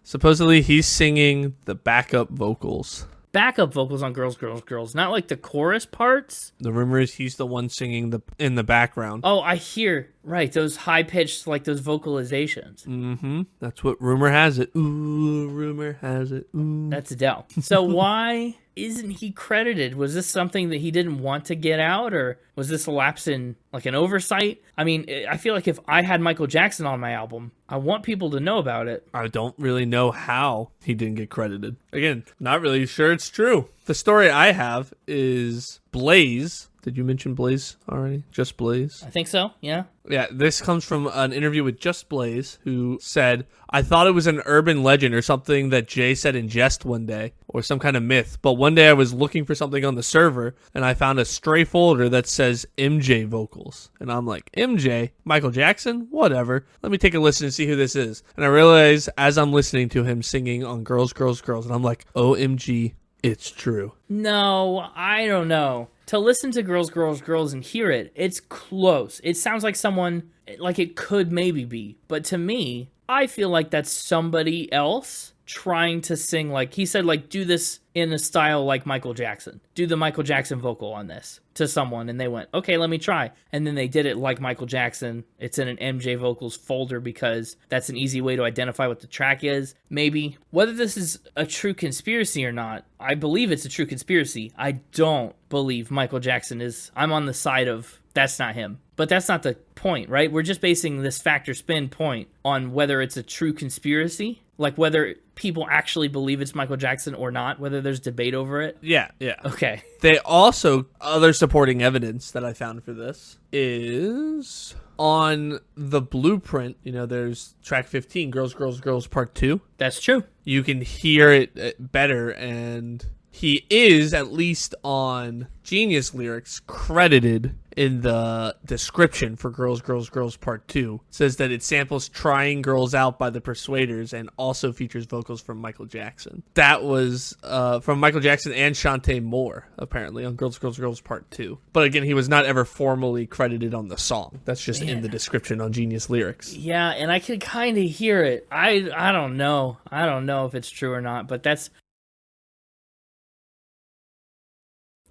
Supposedly he's singing the backup vocals. Backup vocals on Girls, Girls, Girls. Not like the chorus parts. The rumor is he's the one singing in the background. Oh, I hear. Right, those high-pitched, like those vocalizations. Mm-hmm. That's what rumor has it. Ooh, rumor has it. Ooh. That's Adele. So why isn't he credited? Was this something that he didn't want to get out, or was this a lapse in, like, an oversight? I mean, I feel like if I had Michael Jackson on my album, I want people to know about it. I don't really know how he didn't get credited. Again, not really sure it's true. The story I have is Blaze. Did you mention Blaze already? Just Blaze? I think so, yeah. Yeah, this comes from an interview with Just Blaze, who said, I thought it was an urban legend or something that Jay said in jest one day, or some kind of myth. But one day I was looking for something on the server, and I found a stray folder that says MJ vocals. And I'm like, MJ? Michael Jackson? Whatever. Let me take a listen and see who this is. And I realize as I'm listening to him singing on Girls, Girls, Girls, and I'm like, OMG, it's true. No, I don't know. To listen to Girls, Girls, Girls and hear it, it's close. It sounds like someone, like it could maybe be. But to me, I feel like that's somebody else trying to sing, like, he said, like, do this in a style like Michael Jackson. Do the Michael Jackson vocal on this to someone. And they went, okay, let me try. And then they did it like Michael Jackson. It's in an MJ vocals folder because that's an easy way to identify what the track is. Maybe. Whether this is a true conspiracy or not, I believe it's a true conspiracy. I don't believe Michael Jackson is, I'm on the side of, that's not him. But that's not the point, right? We're just basing this factor spin point on whether it's a true conspiracy, like whether people actually believe it's Michael Jackson or not, whether there's debate over it. Yeah. Okay. They also, other supporting evidence that I found for this is on the blueprint, there's track 15, Girls, Girls, Girls Part 2. That's true. You can hear it better, and he is, at least on Genius Lyrics, credited in the description for Girls, Girls, Girls Part 2. It says that it samples Trying Girls Out by the Persuaders and also features vocals from Michael Jackson. That was from Michael Jackson and Shantae Moore, apparently, on Girls, Girls, Girls Part 2. But again, he was not ever formally credited on the song. That's just in the description on Genius Lyrics. Yeah, and I could kind of hear it. I don't know. I don't know if it's true or not, but that's...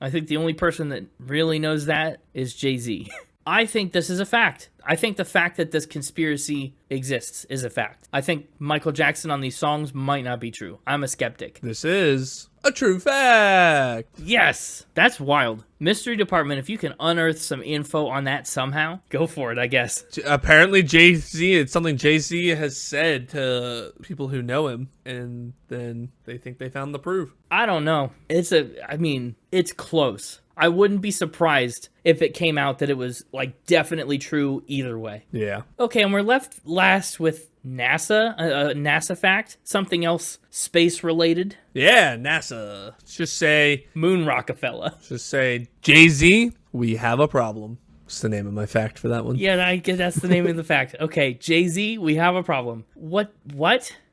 I think the only person that really knows that is Jay-Z. I think this is a fact. I think the fact that this conspiracy exists is a fact. I think Michael Jackson on these songs might not be true. I'm a skeptic. This is a true fact. Yes, that's wild. Mystery Department, if you can unearth some info on that somehow, go for it, I guess. Apparently, Jay-Z, it's something Jay-Z has said to people who know him, and then they think they found the proof. I don't know. It's close. I wouldn't be surprised if it came out that it was, like, definitely true either way. Yeah. Okay, and we're left last with NASA, a NASA fact, something else space-related. Yeah, NASA. Let's just say... Moon Rockefeller. Just say, Jay-Z, we have a problem. What's the name of my fact for that one? Yeah, I guess that's the name of the fact. Okay, Jay-Z, we have a problem. What?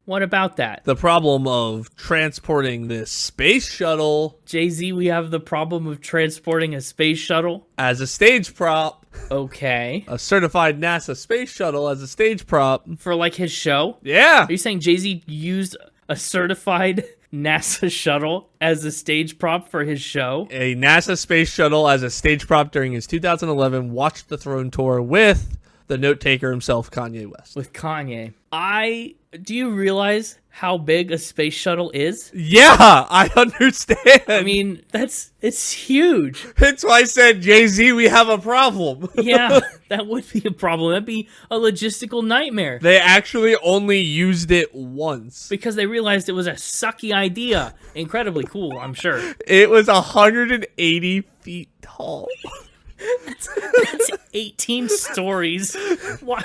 What about that? The problem of transporting this space shuttle. Jay-Z, we have the problem of transporting a space shuttle. As a stage prop. Okay. A certified NASA space shuttle as a stage prop. For, like, his show? Yeah. Are you saying Jay-Z used a certified NASA shuttle as a stage prop for his show? A NASA space shuttle as a stage prop during his 2011 Watch the Throne tour with the note taker himself, Kanye West. With Kanye. Do you realize how big a space shuttle is? Yeah, I understand. I mean, it's huge. That's why I said, Jay-Z, we have a problem. Yeah, that would be a problem. That'd be a logistical nightmare. They actually only used it once. Because they realized it was a sucky idea. Incredibly cool, I'm sure. It was 180 feet tall. That's 18 stories. Why?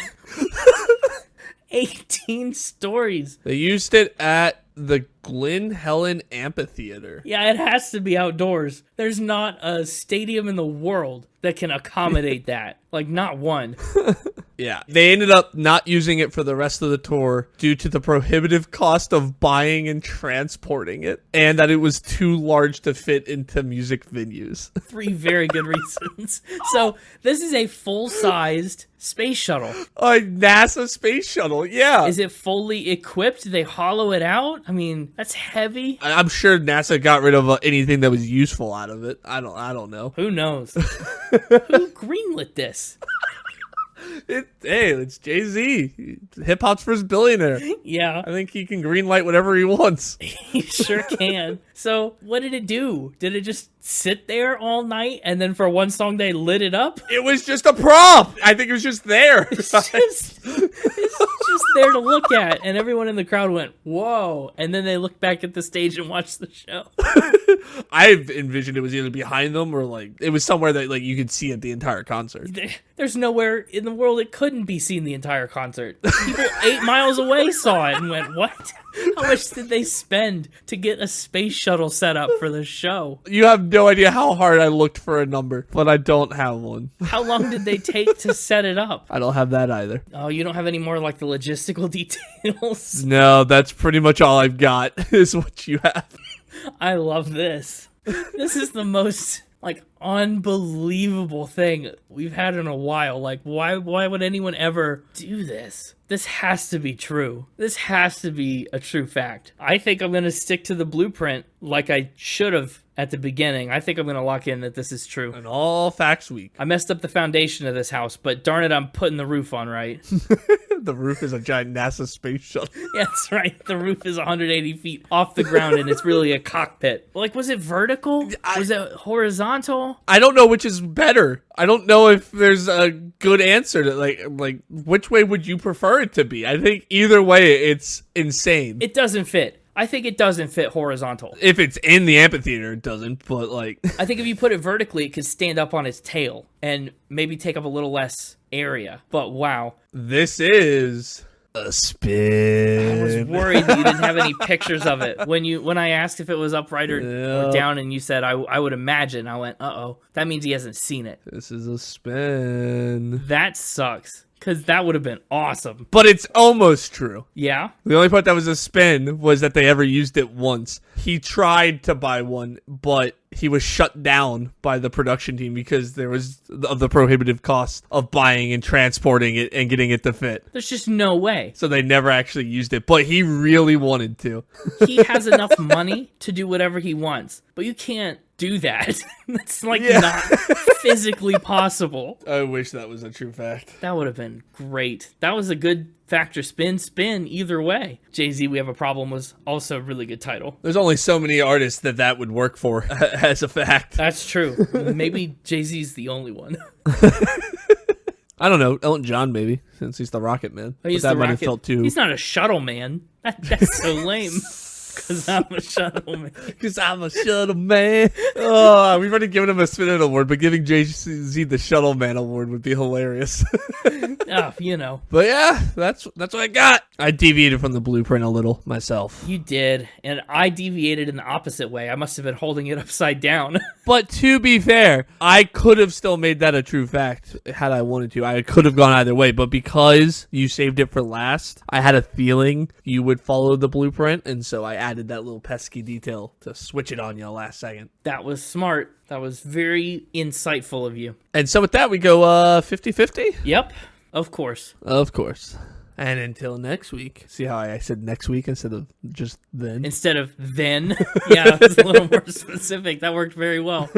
18 stories. They used it at the Glen Helen Amphitheater. Yeah, it has to be outdoors. There's not a stadium in the world that can accommodate that. Like, not one. Yeah. They ended up not using it for the rest of the tour due to the prohibitive cost of buying and transporting it, and that it was too large to fit into music venues. 3 very good reasons. So, this is a full-sized space shuttle. A NASA space shuttle, yeah. Is it fully equipped? Did they hollow it out? I mean, that's heavy. I'm sure NASA got rid of anything that was useful out of it. I don't know. Who knows? Who greenlit this? Hey, it's Jay-Z. Hip hop's first billionaire. Yeah. I think he can greenlight whatever he wants. He sure can. So, what did it do? Did it just sit there all night and then for one song they lit it up? It was just a prop. I think it was just there. It's just there to look at, and everyone in the crowd went, whoa, and then they looked back at the stage and watched the show. I've envisioned it was either behind them or like it was somewhere that like you could see it the entire concert. There's nowhere in the world it couldn't be seen the entire concert. People 8 miles away saw it and went, what? How much did they spend to get a space shuttle set up for the show? You have no idea how hard I looked for a number, but I don't have one. How long did they take to set it up? I don't have that either. Oh, you don't have any more like the logistical details? No, that's pretty much all I've got is what you have. I love this. This is the most like unbelievable thing we've had in a while. Like, why would anyone ever do this? This has to be true. This has to be a true fact. I think I'm going to stick to the blueprint like I should have at the beginning. I think I'm going to lock in that this is true. An all facts week. I messed up the foundation of this house, but darn it, I'm putting the roof on right. The roof is a giant NASA space shuttle. Yeah, that's right. The roof is 180 feet off the ground, and it's really a cockpit. Like, was it vertical? Was it horizontal? I don't know which is better. I don't know if there's a good answer to like which way would you prefer it to be? I think either way it's insane. It doesn't fit. I think it doesn't fit horizontal. If it's in the amphitheater, it doesn't, but like... I think if you put it vertically, it could stand up on its tail and maybe take up a little less area. But wow. This is a spin. I was worried that you didn't have any pictures of it. When I asked if it was upright or down and you said, I would imagine, I went, uh-oh. That means he hasn't seen it. This is a spin. That sucks. Because that would have been awesome. But it's almost true. Yeah? The only part that was a spin was that they ever used it once. he tried to buy one, but he was shut down by the production team because there was of the prohibitive cost of buying and transporting it and getting it to fit. There's just no way. So they never actually used it, but he really wanted to. He has enough money to do whatever he wants, but you can't do that. That's like not physically possible. I wish that was a true fact. That would have been great. That was a good factor spin either way. Jay-Z, We Have a Problem was also a really good title. There's only so many artists that would work for as a fact. That's true. Maybe Jay-Z's the only one. I don't know. Elton John, maybe, since he's the Rocket Man. He's but that the might have Rocket. felt too. He's not a shuttle man. That's so lame. Because I'm a shuttle man. Because I'm a shuttle man. Oh, we've already given him a spin-it award, but giving Jay-Z the Shuttle Man award would be hilarious. Oh, you know. But yeah, that's what I got. I deviated from the blueprint a little myself. You did, and I deviated in the opposite way. I must have been holding it upside down. But to be fair, I could have still made that a true fact had I wanted to. I could have gone either way, but because you saved it for last, I had a feeling you would follow the blueprint, and so I added that little pesky detail to switch it on you last second. That was smart. That was very insightful of you. And so with that, we go 50-50? Yep, of course. Of course. And until next week. See how I said next week instead of just then? Instead of then. Yeah, it's a little more specific. That worked very well.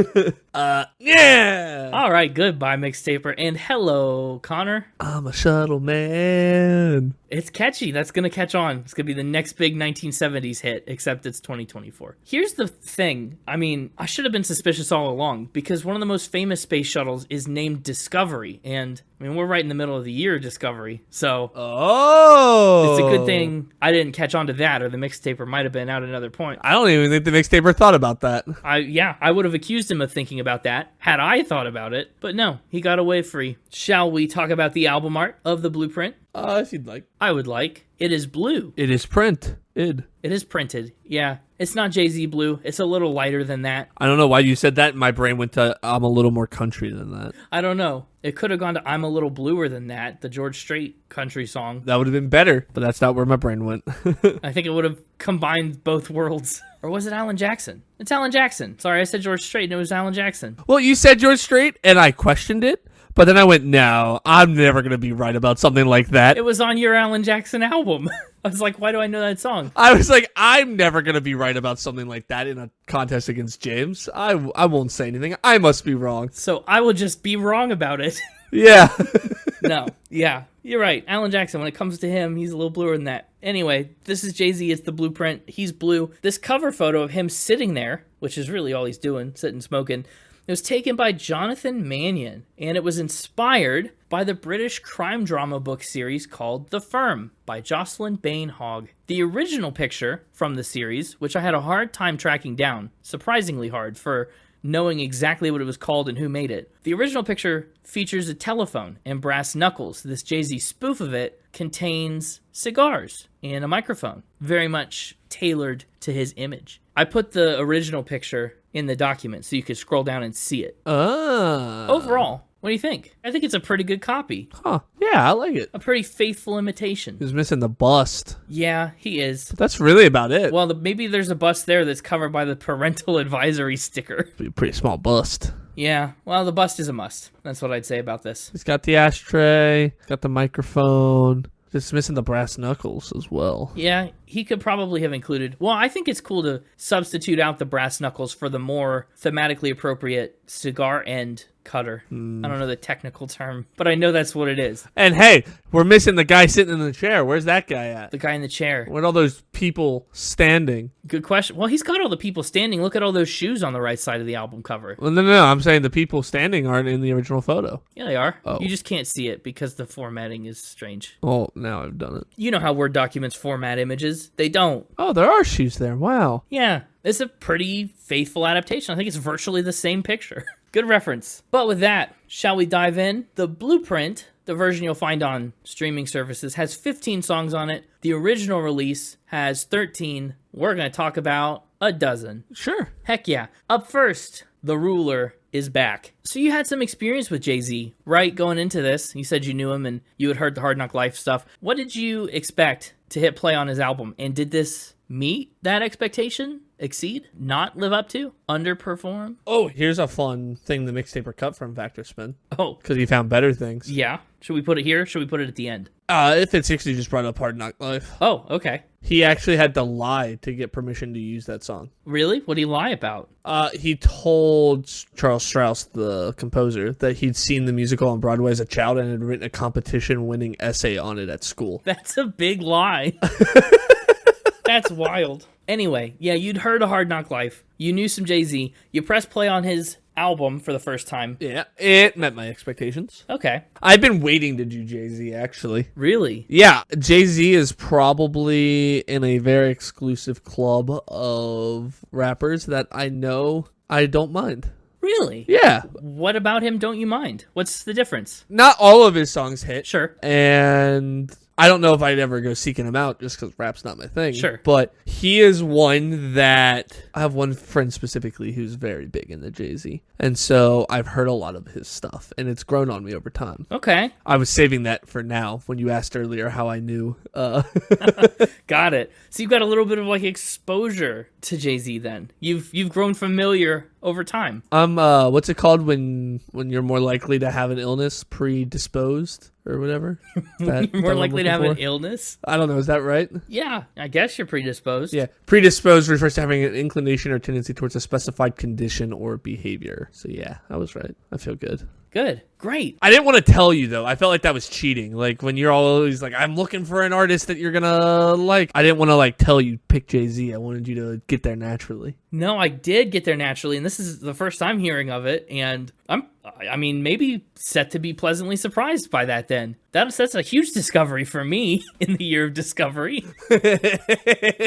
Yeah! All right, goodbye, Mixtaper. And hello, Connor. I'm a shuttle man. It's catchy. That's going to catch on. It's going to be the next big 1970s hit, except it's 2024. Here's the thing. I mean, I should have been suspicious all along because one of the most famous space shuttles is named Discovery. And, I mean, we're right in the middle of the year, Discovery. So, it's a good thing I didn't catch on to that, or the Mixtaper might have been out another point. I don't even think the Mixtaper thought about that. I would have accused him of thinking about that had I thought about it. But no, he got away free. Shall we talk about the album art of the Blueprint? If you'd like. I would like. It is blue. It is print. It is printed. Yeah. It's not Jay-Z blue. It's a little lighter than that. I don't know why you said that. My brain went to, I'm a little more country than that. I don't know. It could have gone to I'm a Little Bluer Than That, the George Strait country song. That would have been better, but that's not where my brain went. I think it would have combined both worlds. Or was it Alan Jackson? It's Alan Jackson. Sorry, I said George Strait and it was Alan Jackson. Well, you said George Strait and I questioned it. But then I went, no, I'm never going to be right about something like that. It was on your Alan Jackson album. I was like, why do I know that song? I was like, I'm never going to be right about something like that in a contest against James. I won't say anything. I must be wrong. So I will just be wrong about it. Yeah. No. Yeah. You're right. Alan Jackson, when it comes to him, he's a little bluer than that. Anyway, this is Jay-Z. It's the Blueprint. He's blue. This cover photo of him sitting there, which is really all he's doing, sitting smoking, it was taken by Jonathan Mannion, and it was inspired by the British crime drama book series called The Firm by Jocelyn Bain Hogg. The original picture from the series, which I had a hard time tracking down, surprisingly hard for knowing exactly what it was called and who made it. The original picture features a telephone and brass knuckles. This Jay-Z spoof of it contains cigars and a microphone, very much tailored to his image. I put the original picture in the document so you could scroll down and see it. Overall, what do you think? I think it's a pretty good copy. Huh. Yeah, I like it. A pretty faithful imitation. He was missing the bust. Yeah, he is. But that's really about it. Well, maybe there's a bust there that's covered by the parental advisory sticker. Be a pretty small bust. Yeah, well, the bust is a must. That's what I'd say about this. He's got the ashtray, got the microphone. Just missing the brass knuckles as well. Yeah, he could probably have included... Well, I think it's cool to substitute out the brass knuckles for the more thematically appropriate cigar end cutter. I don't know the technical term, but I know that's what it is. And hey, we're missing the guy sitting in the chair. Where's that guy at? The guy in the chair. Where'd all those people standing? Good question. Well, he's got all the people standing. Look at all those shoes on the right side of the album cover. Well, no. I'm saying the people standing aren't in the original photo. Yeah, they are. Oh. You just can't see it because the formatting is strange. Well, now I've done it. You know how Word documents format images. They don't. Oh, there are shoes there. Wow. Yeah, it's a pretty faithful adaptation. I think it's virtually the same picture. Good reference. But with that, shall we dive in? The Blueprint, the version you'll find on streaming services, has 15 songs on it. The original release has 13. We're going to talk about a dozen. Sure. Heck yeah. Up first, The Ruler is back. So you had some experience with Jay-Z, right, going into this. You said you knew him and you had heard the Hard Knock Life stuff. What did you expect to hit play on his album? And did this meet that expectation? exceed, not live up to, underperform? Oh, here's a fun thing the Mixtaper cut from Factor Spin. Oh, Because he found better things. yeah. Should we put it here? Should we put it at the end? If it's 60, just brought up Hard Knock Life. Oh, okay. He actually had to lie to get permission to use that song. Really? What did he lie about? He told Charles Strauss, the composer, that he'd seen the musical on Broadway as a child and had written a competition-winning essay on it at school. That's a big lie. That's wild. Anyway, yeah, you'd heard A Hard Knock Life. You knew some Jay-Z. You pressed play on his album for the first time. Yeah, it met my expectations. Okay. I've been waiting to do Jay-Z, actually. Really? Yeah, Jay-Z is probably in a very exclusive club of rappers that I know I don't mind. Really? Yeah. What about him don't you mind? What's the difference? Not all of his songs hit. Sure. And I don't know if I'd ever go seeking him out just because rap's not my thing. Sure. But he is one that I have one friend specifically who's very big into Jay-Z. And so I've heard a lot of his stuff and it's grown on me over time. Okay. I was saving that for now when you asked earlier how I knew. Got it. So you've got a little bit of like exposure to Jay-Z then. You've grown familiar over time. What's it called when you're more likely to have an illness, predisposed or whatever? You're more likely to have an illness? I don't know. Is that right? Yeah, I guess you're predisposed. Yeah. Predisposed refers to having an inclination or tendency towards a specified condition or behavior. So yeah, I was right. I feel good. Good. Great. I didn't want to tell you though. I felt like that was cheating. Like when you're always like, I'm looking for an artist that you're gonna like. I didn't want to like tell you pick Jay-Z. I wanted you to get there naturally. No, I did get there naturally, and this is the first time hearing of it, and I mean, maybe set to be pleasantly surprised by that then. That's a huge discovery for me in the year of discovery.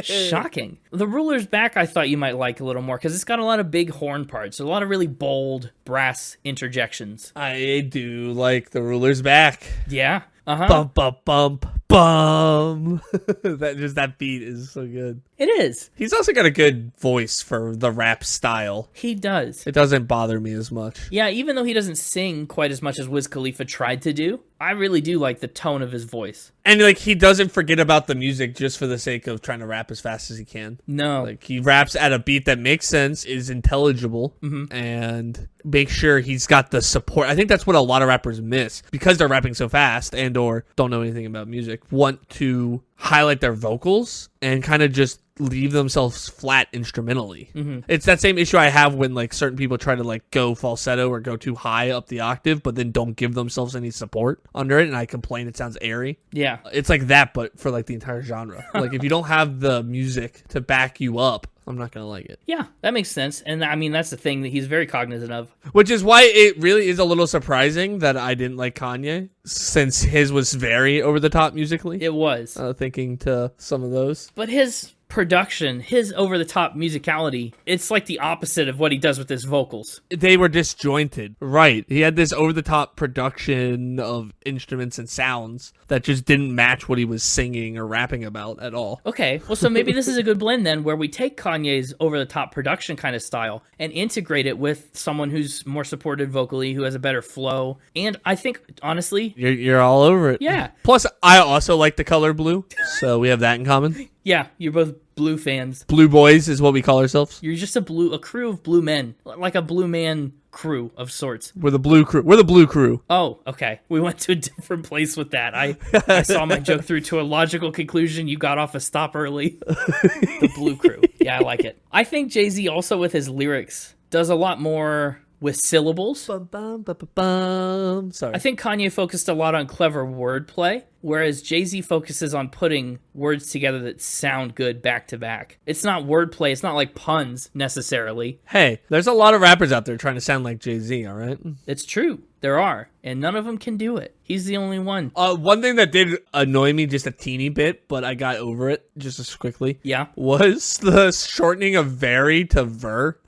Shocking. The Ruler's Back I thought you might like a little more, because it's got a lot of big horn parts, a lot of really bold brass interjections. I do like The Ruler's Back. Yeah. Uh-huh. Bump, bump, bump, bum. that beat is so good. It is. He's also got a good voice for the rap style. He does. It doesn't bother me as much. Yeah, even though he doesn't sing quite as much as Wiz Khalifa tried to do, I really do like the tone of his voice. And like he doesn't forget about the music just for the sake of trying to rap as fast as he can. No. Like he raps at a beat that makes sense, is intelligible, and make sure he's got the support. I think that's what a lot of rappers miss because they're rapping so fast and or don't know anything about music. Want to highlight their vocals and kind of just leave themselves flat instrumentally. It's that same issue I have when like certain people try to like go falsetto or go too high up the octave but then don't give themselves any support under it, and I complain it sounds airy. Yeah. It's like that but for like the entire genre. Like if you don't have the music to back you up, I'm not gonna like it. Yeah, that makes sense. And I mean, that's the thing that he's very cognizant of. Which is why it really is a little surprising that I didn't like Kanye, since his was very over the top musically. It was. Thinking to some of those. But his production, his over-the-top musicality, it's like the opposite of what he does with his vocals. They were disjointed. Right. He had this over-the-top production of instruments and sounds that just didn't match what he was singing or rapping about at all. Okay, well, so maybe this is a good blend then, where we take Kanye's over-the-top production kind of style and integrate it with someone who's more supported vocally, who has a better flow. And I think, honestly... You're all over it. Yeah. Plus, I also like the color blue, so we have that in common. Yeah, you're both blue fans. Blue boys is what we call ourselves. You're just a crew of blue men, like a blue man crew of sorts. We're the blue crew. We're the blue crew. Oh, okay. We went to a different place with that. I saw my joke through to a logical conclusion. You got off a stop early. The blue crew. Yeah, I like it. I think Jay-Z also with his lyrics does a lot more with syllables. Bum, bum, bum, bum, bum. Sorry. I think Kanye focused a lot on clever wordplay, whereas Jay-Z focuses on putting words together that sound good back to back. It's not wordplay. It's not like puns necessarily. Hey, there's a lot of rappers out there trying to sound like Jay-Z, all right? It's true. There are. And none of them can do it. He's the only one. One thing that did annoy me just a teeny bit, but I got over it just as quickly. Yeah. Was the shortening of very to ver.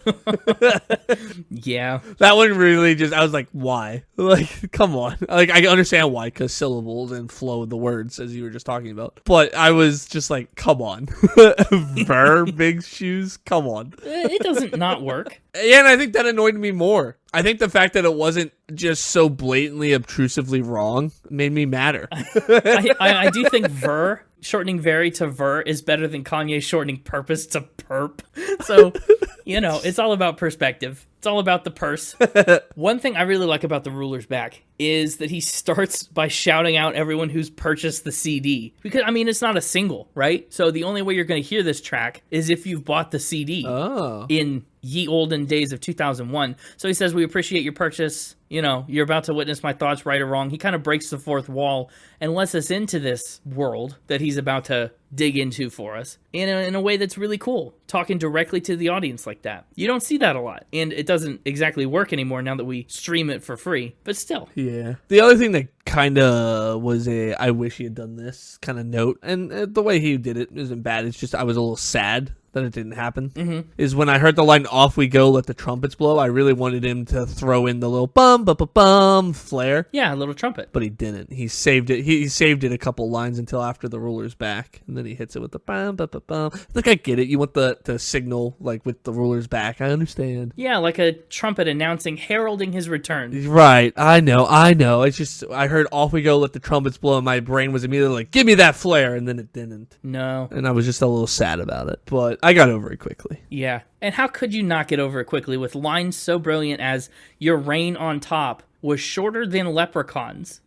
Yeah. That one really just, I was like, why? Like, come on. Like, I understand why, because syllables and flow know the words as you were just talking about. But I was just like, come on. Ver, big shoes, come on. It doesn't not work. Yeah, and I think that annoyed me more. I think the fact that it wasn't just so blatantly, obtrusively wrong made me madder. I do think ver, shortening very to ver, is better than Kanye shortening purpose to perp. So, it's all about perspective. It's all about the purse. One thing I really like about The Ruler's Back is that he starts by shouting out everyone who's purchased the CD. Because, it's not a single, right? So the only way you're going to hear this track is if you've bought the CD in ye olden days of 2001. So he says, we appreciate your purchase. You're about to witness my thoughts, right or wrong. He kind of breaks the fourth wall and lets us into this world that he's about to dig into for us in a way that's really cool, talking directly to the audience like that. You don't see that a lot, and it doesn't exactly work anymore now that we stream it for free, but still. Yeah. The other thing that kind of was I wish he had done this kind of note, and the way he did it isn't bad, it's just I was a little sad that it didn't happen, is when I heard the line, off we go, let the trumpets blow, I really wanted him to throw in the little bum, bum, bum, bum flare. Yeah, a little trumpet. But he didn't. He saved it. He saved it a couple lines until after the ruler's back, and then he hits it with the bum, bum, bum, bum. Like, I get it. You want the signal, like, with the ruler's back. I understand. Yeah, like a trumpet announcing, heralding his return. Right. I know. It's just, I heard off we go, let the trumpets blow, and my brain was immediately like, give me that flare, and then it didn't. No. And I was just a little sad about it. But I got over it quickly. Yeah. And how could you not get over it quickly with lines so brilliant as your reign on top was shorter than leprechauns?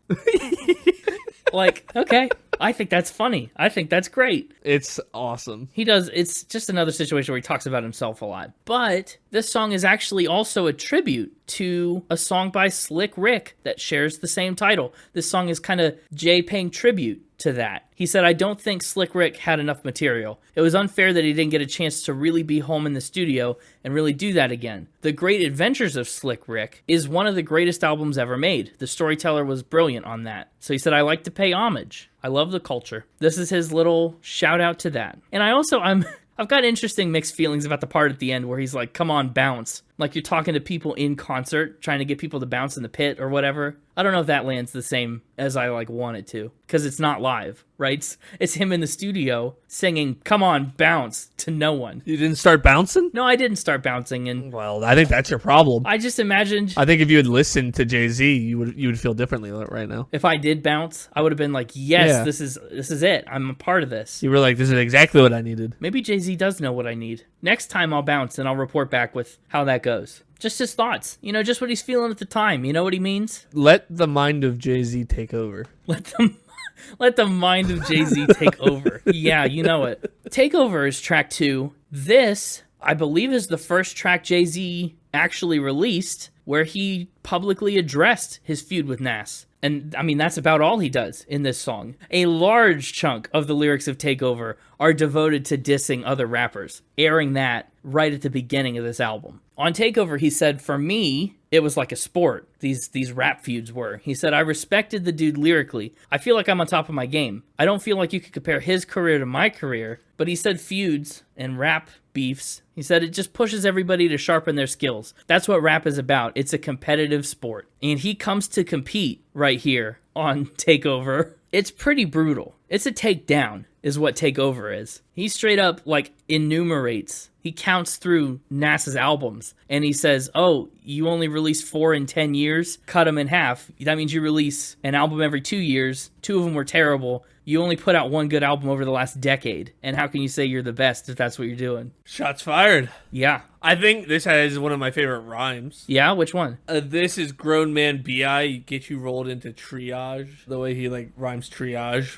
Like, okay. I think that's funny. I think that's great. It's awesome. He does. It's just another situation where he talks about himself a lot. But this song is actually also a tribute to a song by Slick Rick that shares the same title. This song is kind of Jay paying tribute to that. He said, I don't think Slick Rick had enough material. It was unfair that he didn't get a chance to really be home in the studio and really do that again. The Great Adventures of Slick Rick is one of the greatest albums ever made. The storyteller was brilliant on that. So he said, I like to pay homage. I love the culture. This is his little shout out to that. And I've got interesting mixed feelings about the part at the end where he's like, come on, bounce. Like you're talking to people in concert, trying to get people to bounce in the pit or whatever. I don't know if that lands the same as I want it to, because it's not live, right? It's him in the studio singing, come on, bounce, to no one. You didn't start bouncing? No, I didn't start bouncing. And well, I think that's your problem. I just imagined. I think if you had listened to Jay-Z, you would feel differently right now. If I did bounce, I would have been like, yes, yeah. This is it. I'm a part of this. You were like, this is exactly what I needed. Maybe Jay-Z does know what I need. Next time I'll bounce and I'll report back with how that goes. Just his thoughts. Just what he's feeling at the time. You know what he means? Let the mind of Jay-Z take over. Let the mind of Jay-Z take over. Yeah, you know it. Takeover is track 2. This, I believe, is the first track Jay-Z actually released where he publicly addressed his feud with Nas. And, that's about all he does in this song. A large chunk of the lyrics of Takeover are devoted to dissing other rappers, airing that right at the beginning of this album. On Takeover, he said, for me, it was like a sport, these rap feuds were. He said, I respected the dude lyrically. I feel like I'm on top of my game. I don't feel like you could compare his career to my career. But he said feuds and rap beefs, he said it just pushes everybody to sharpen their skills. That's what rap is about. It's a competitive sport. And he comes to compete right here on Takeover. It's pretty brutal. It's a takedown is what Takeover is. He straight up enumerates. He counts through Nas's albums and he says, oh, you only release 4 in 10 years? Cut them in half. That means you release an album every 2 years. 2 of them were terrible. You only put out 1 good album over the last decade. And how can you say you're the best if that's what you're doing? Shots fired. Yeah. I think this has one of my favorite rhymes. Yeah? Which one? This is grown man B.I. Get you rolled into triage. The way he rhymes triage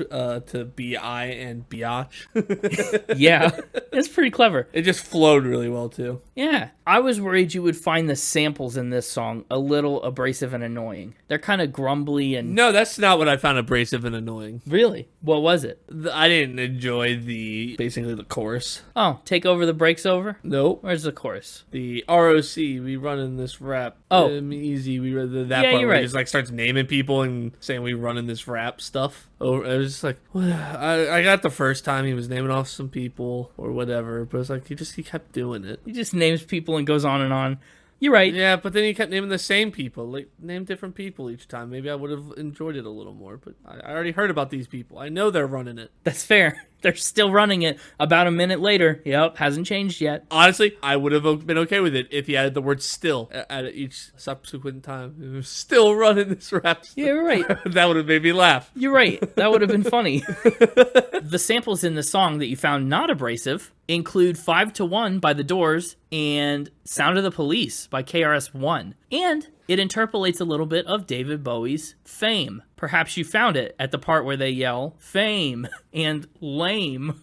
to B.I. and biatch. Yeah. It's pretty clever. It just flowed really well too. Yeah. I was worried you would find the samples in this song a little abrasive and annoying. They're kind of grumbly and... No, that's not what I found abrasive and annoying. Really? What was it? I didn't enjoy basically the chorus. Oh, take over the breaks over? Nope. Where's the chorus? The ROC, we running this rap. Oh. Easy, we run that yeah, part you're where right. he just starts naming people and saying we running this rap stuff. Oh, I was just like, well, I got the first time he was naming off some people or whatever, but it's like he kept doing it. He just names people and goes on and on. You're right. Yeah, but then he kept naming the same people. Like, name different people each time. Maybe I would have enjoyed it a little more, but I already heard about these people. I know they're running it. That's fair. They're still running it about a minute later. Yep, hasn't changed yet. Honestly, I would have been okay with it if he added the word still at each subsequent time. It was still running this rap. Yeah, you're right. That would have made me laugh. You're right. That would have been funny. The samples in the song that you found not abrasive include 5 to 1 by The Doors and Sound of the Police by KRS-One. And it interpolates a little bit of David Bowie's Fame. Perhaps you found it at the part where they yell Fame and Lame.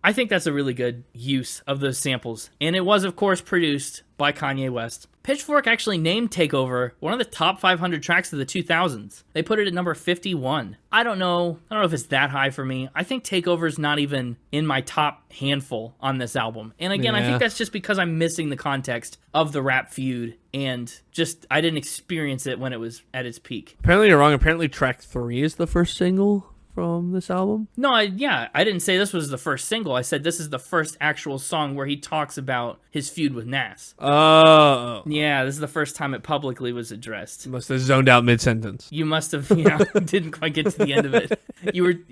I think that's a really good use of those samples. And it was, of course, produced by Kanye West. Pitchfork actually named Takeover one of the top 500 tracks of the 2000s. They put it at number 51. I don't know if it's that high for me. I think Takeover's not even in my top handful on this album. And again, I think that's just because I'm missing the context of the rap feud and just I didn't experience it when it was at its peak. Apparently you're wrong. Apparently track 3 is the first single from this album. No, I didn't say this was the first single. I said this is the first actual song where he talks about his feud with Nas. Oh. Yeah, this is the first time it publicly was addressed. You must have zoned out mid-sentence. You must have, didn't quite get to the end of it.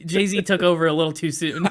Jay-Z took over a little too soon.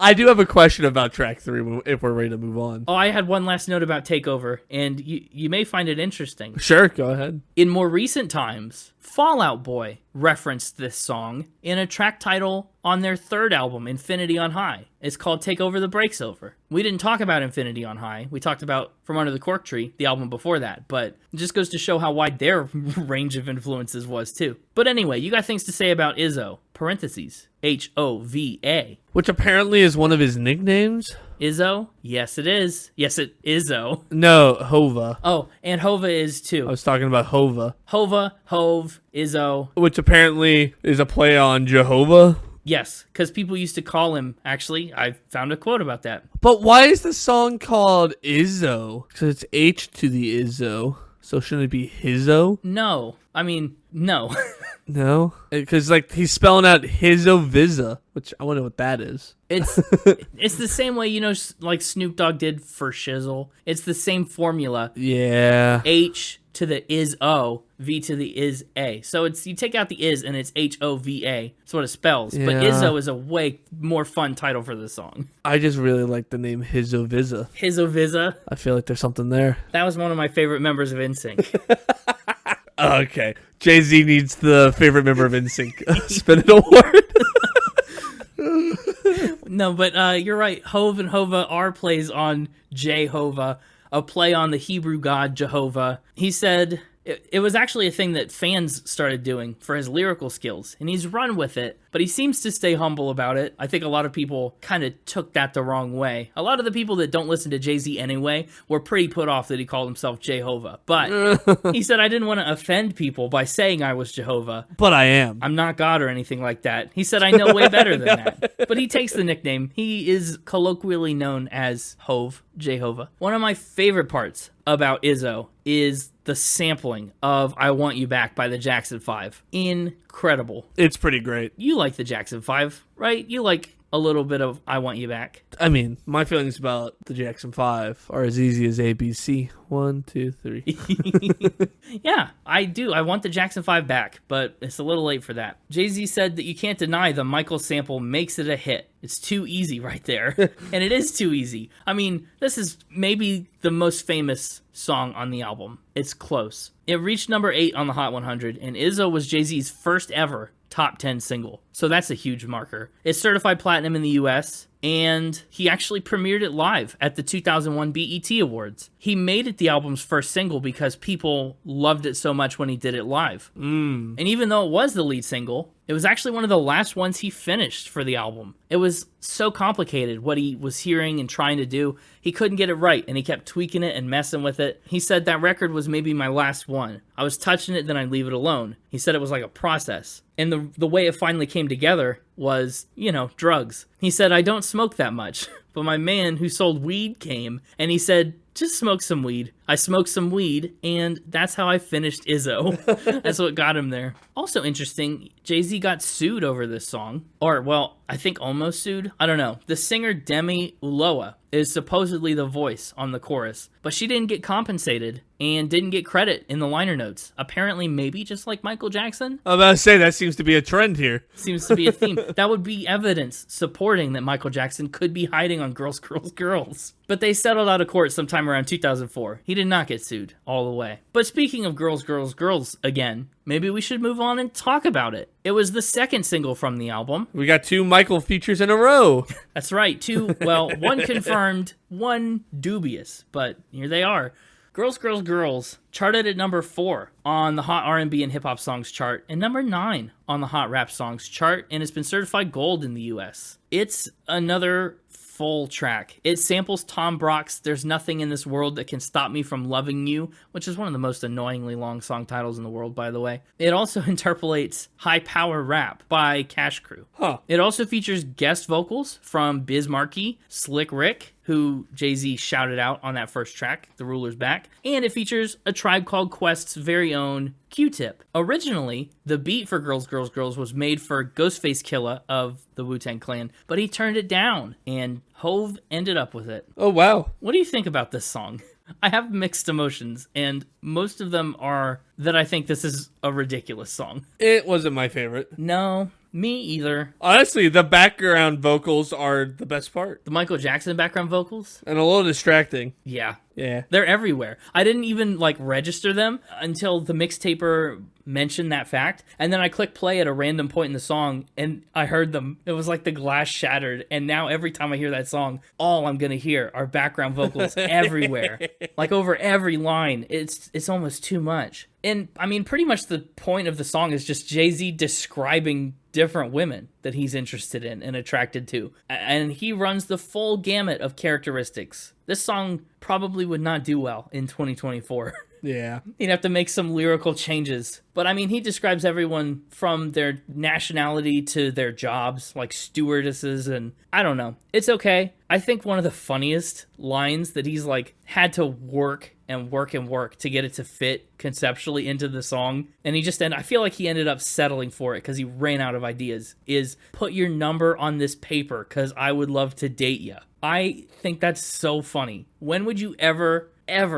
I do have a question about track 3 if we're ready to move on. Oh, I had one last note about Takeover, and you may find it interesting. Sure, go ahead. In more recent times, Fall Out Boy referenced this song in a track title on their third album, Infinity on High. It's called Take Over the Breaks Over. We didn't talk about Infinity on High. We talked about From Under the Cork Tree, the album before that, but it just goes to show how wide their range of influences was too. But anyway, you got things to say about Izzo, parentheses, H.O.V.A. Which apparently is one of his nicknames. Izzo? Yes, it is. Yes, it Izzo. No, H.O.V.A. Oh, and H.O.V.A is too. I was talking about H.O.V.A. H.O.V.A, Hov, Izzo. Which apparently is a play on Jehovah. Yes, because people used to call him, actually, I found a quote about that. But why is the song called Izzo? Because it's H to the Izzo. So shouldn't it be Hizzo? No. I mean, no. No? Because, like, he's spelling out Hizzo-Vizza, which I wonder what that is. It's the same way, like Snoop Dogg did for Shizzle. It's the same formula. Yeah. H to the is-O, V to the is-A. So you take out the is and it's H-O-V-A. That's what it spells. Yeah. But Izzo is a way more fun title for the song. I just really like the name Hizzo-Vizza. Hizzo-Vizza. I feel like there's something there. That was one of my favorite members of NSYNC. Okay. Jay-Z needs the favorite member of NSYNC Spin It Award. No, but you're right. Hov and Hova are plays on Jehovah, a play on the Hebrew god Jehovah. He said it was actually a thing that fans started doing for his lyrical skills, and he's run with it, but he seems to stay humble about it. I think a lot of people kind of took that the wrong way. A lot of the people that don't listen to Jay-Z anyway were pretty put off that he called himself Jehovah, but he said, I didn't want to offend people by saying I was Jehovah. But I am. I'm not God or anything like that. He said, I know way better than that. But he takes the nickname. He is colloquially known as Hov, Jehovah. One of my favorite parts about Izzo is the sampling of I Want You Back by the Jackson 5. Incredible. It's pretty great. You like the Jackson 5, right? You like a little bit of I Want You Back. I mean, my feelings about the Jackson 5 are as easy as ABC. 1, 2, 3. Yeah, I do. I want the Jackson 5 back, but it's a little late for that. Jay-Z said that you can't deny the Michael sample makes it a hit. It's too easy right there. And it is too easy. I mean, this is maybe the most famous song on the album. It's close. It reached number 8 on the Hot 100, and Izzo was Jay-Z's first ever top 10 single. So that's a huge marker. It's certified platinum in the US, and he actually premiered it live at the 2001 BET Awards. He made it the album's first single because people loved it so much when he did it live. And even though it was the lead single, it was actually one of the last ones he finished for the album. It was so complicated what he was hearing and trying to do. He couldn't get it right, and he kept tweaking it and messing with it. He said that record was maybe my last one. I was touching it, then I'd leave it alone. He said it was like a process. And the way it finally came together was, drugs. He said, I don't smoke that much. But my man who sold weed came, and he said, just smoke some weed. I smoked some weed, and that's how I finished Izzo. That's what got him there. Also interesting, Jay-Z got sued over this song. Or, well, I think almost sued. I don't know. The singer Demi Ulloa is supposedly the voice on the chorus, but she didn't get compensated and didn't get credit in the liner notes. Apparently, maybe just like Michael Jackson. I was about to say, that seems to be a trend here. Seems to be a theme. That would be evidence supporting that Michael Jackson could be hiding on Girls, Girls, Girls. But they settled out of court sometime around 2004. He did not get sued all the way. But speaking of Girls, Girls, Girls again, maybe we should move on and talk about it. It was the second single from the album. We got 2 Michael features in a row. That's right, 2, well, 1 confirmed, 1 dubious, but here they are. Girls, Girls, Girls charted at number 4 on the Hot R&B and Hip Hop Songs chart and number 9 on the Hot Rap Songs chart, and it's been certified gold in the US. It's another full track. It samples Tom Brock's There's Nothing in This World That Can Stop Me From Loving You, which is one of the most annoyingly long song titles in the world, by the way. It also interpolates High Power Rap by Cash Crew. It also features guest vocals from Biz Markie, Slick Rick, who Jay-Z shouted out on that first track, The Ruler's Back, and it features A Tribe Called Quest's very own Q-Tip. Originally, the beat for Girls, Girls, Girls was made for Ghostface Killah of the Wu-Tang Clan, but he turned it down, and Hov ended up with it. Oh, wow. What do you think about this song? I have mixed emotions, and most of them are that I think this is a ridiculous song. It wasn't my favorite. No, me either. Honestly, the background vocals are the best part. The Michael Jackson background vocals? And a little distracting. Yeah. Yeah. They're everywhere. I didn't even, register them until the Mixtaper mentioned that fact. And then I clicked play at a random point in the song, and I heard them. It was like the glass shattered. And now every time I hear that song, all I'm going to hear are background vocals everywhere. Like, over every line. It's almost too much. And, I mean, pretty much the point of the song is just Jay-Z describing different women that he's interested in and attracted to. And he runs the full gamut of characteristics. This song probably would not do well in 2024. Yeah. He'd have to make some lyrical changes. But I mean, he describes everyone from their nationality to their jobs, like stewardesses, and I don't know. It's okay. I think one of the funniest lines that he's had to work and work and work to get it to fit conceptually into the song, and I feel like he ended up settling for it because he ran out of ideas, is put your number on this paper because I would love to date ya. I think that's so funny. When would you ever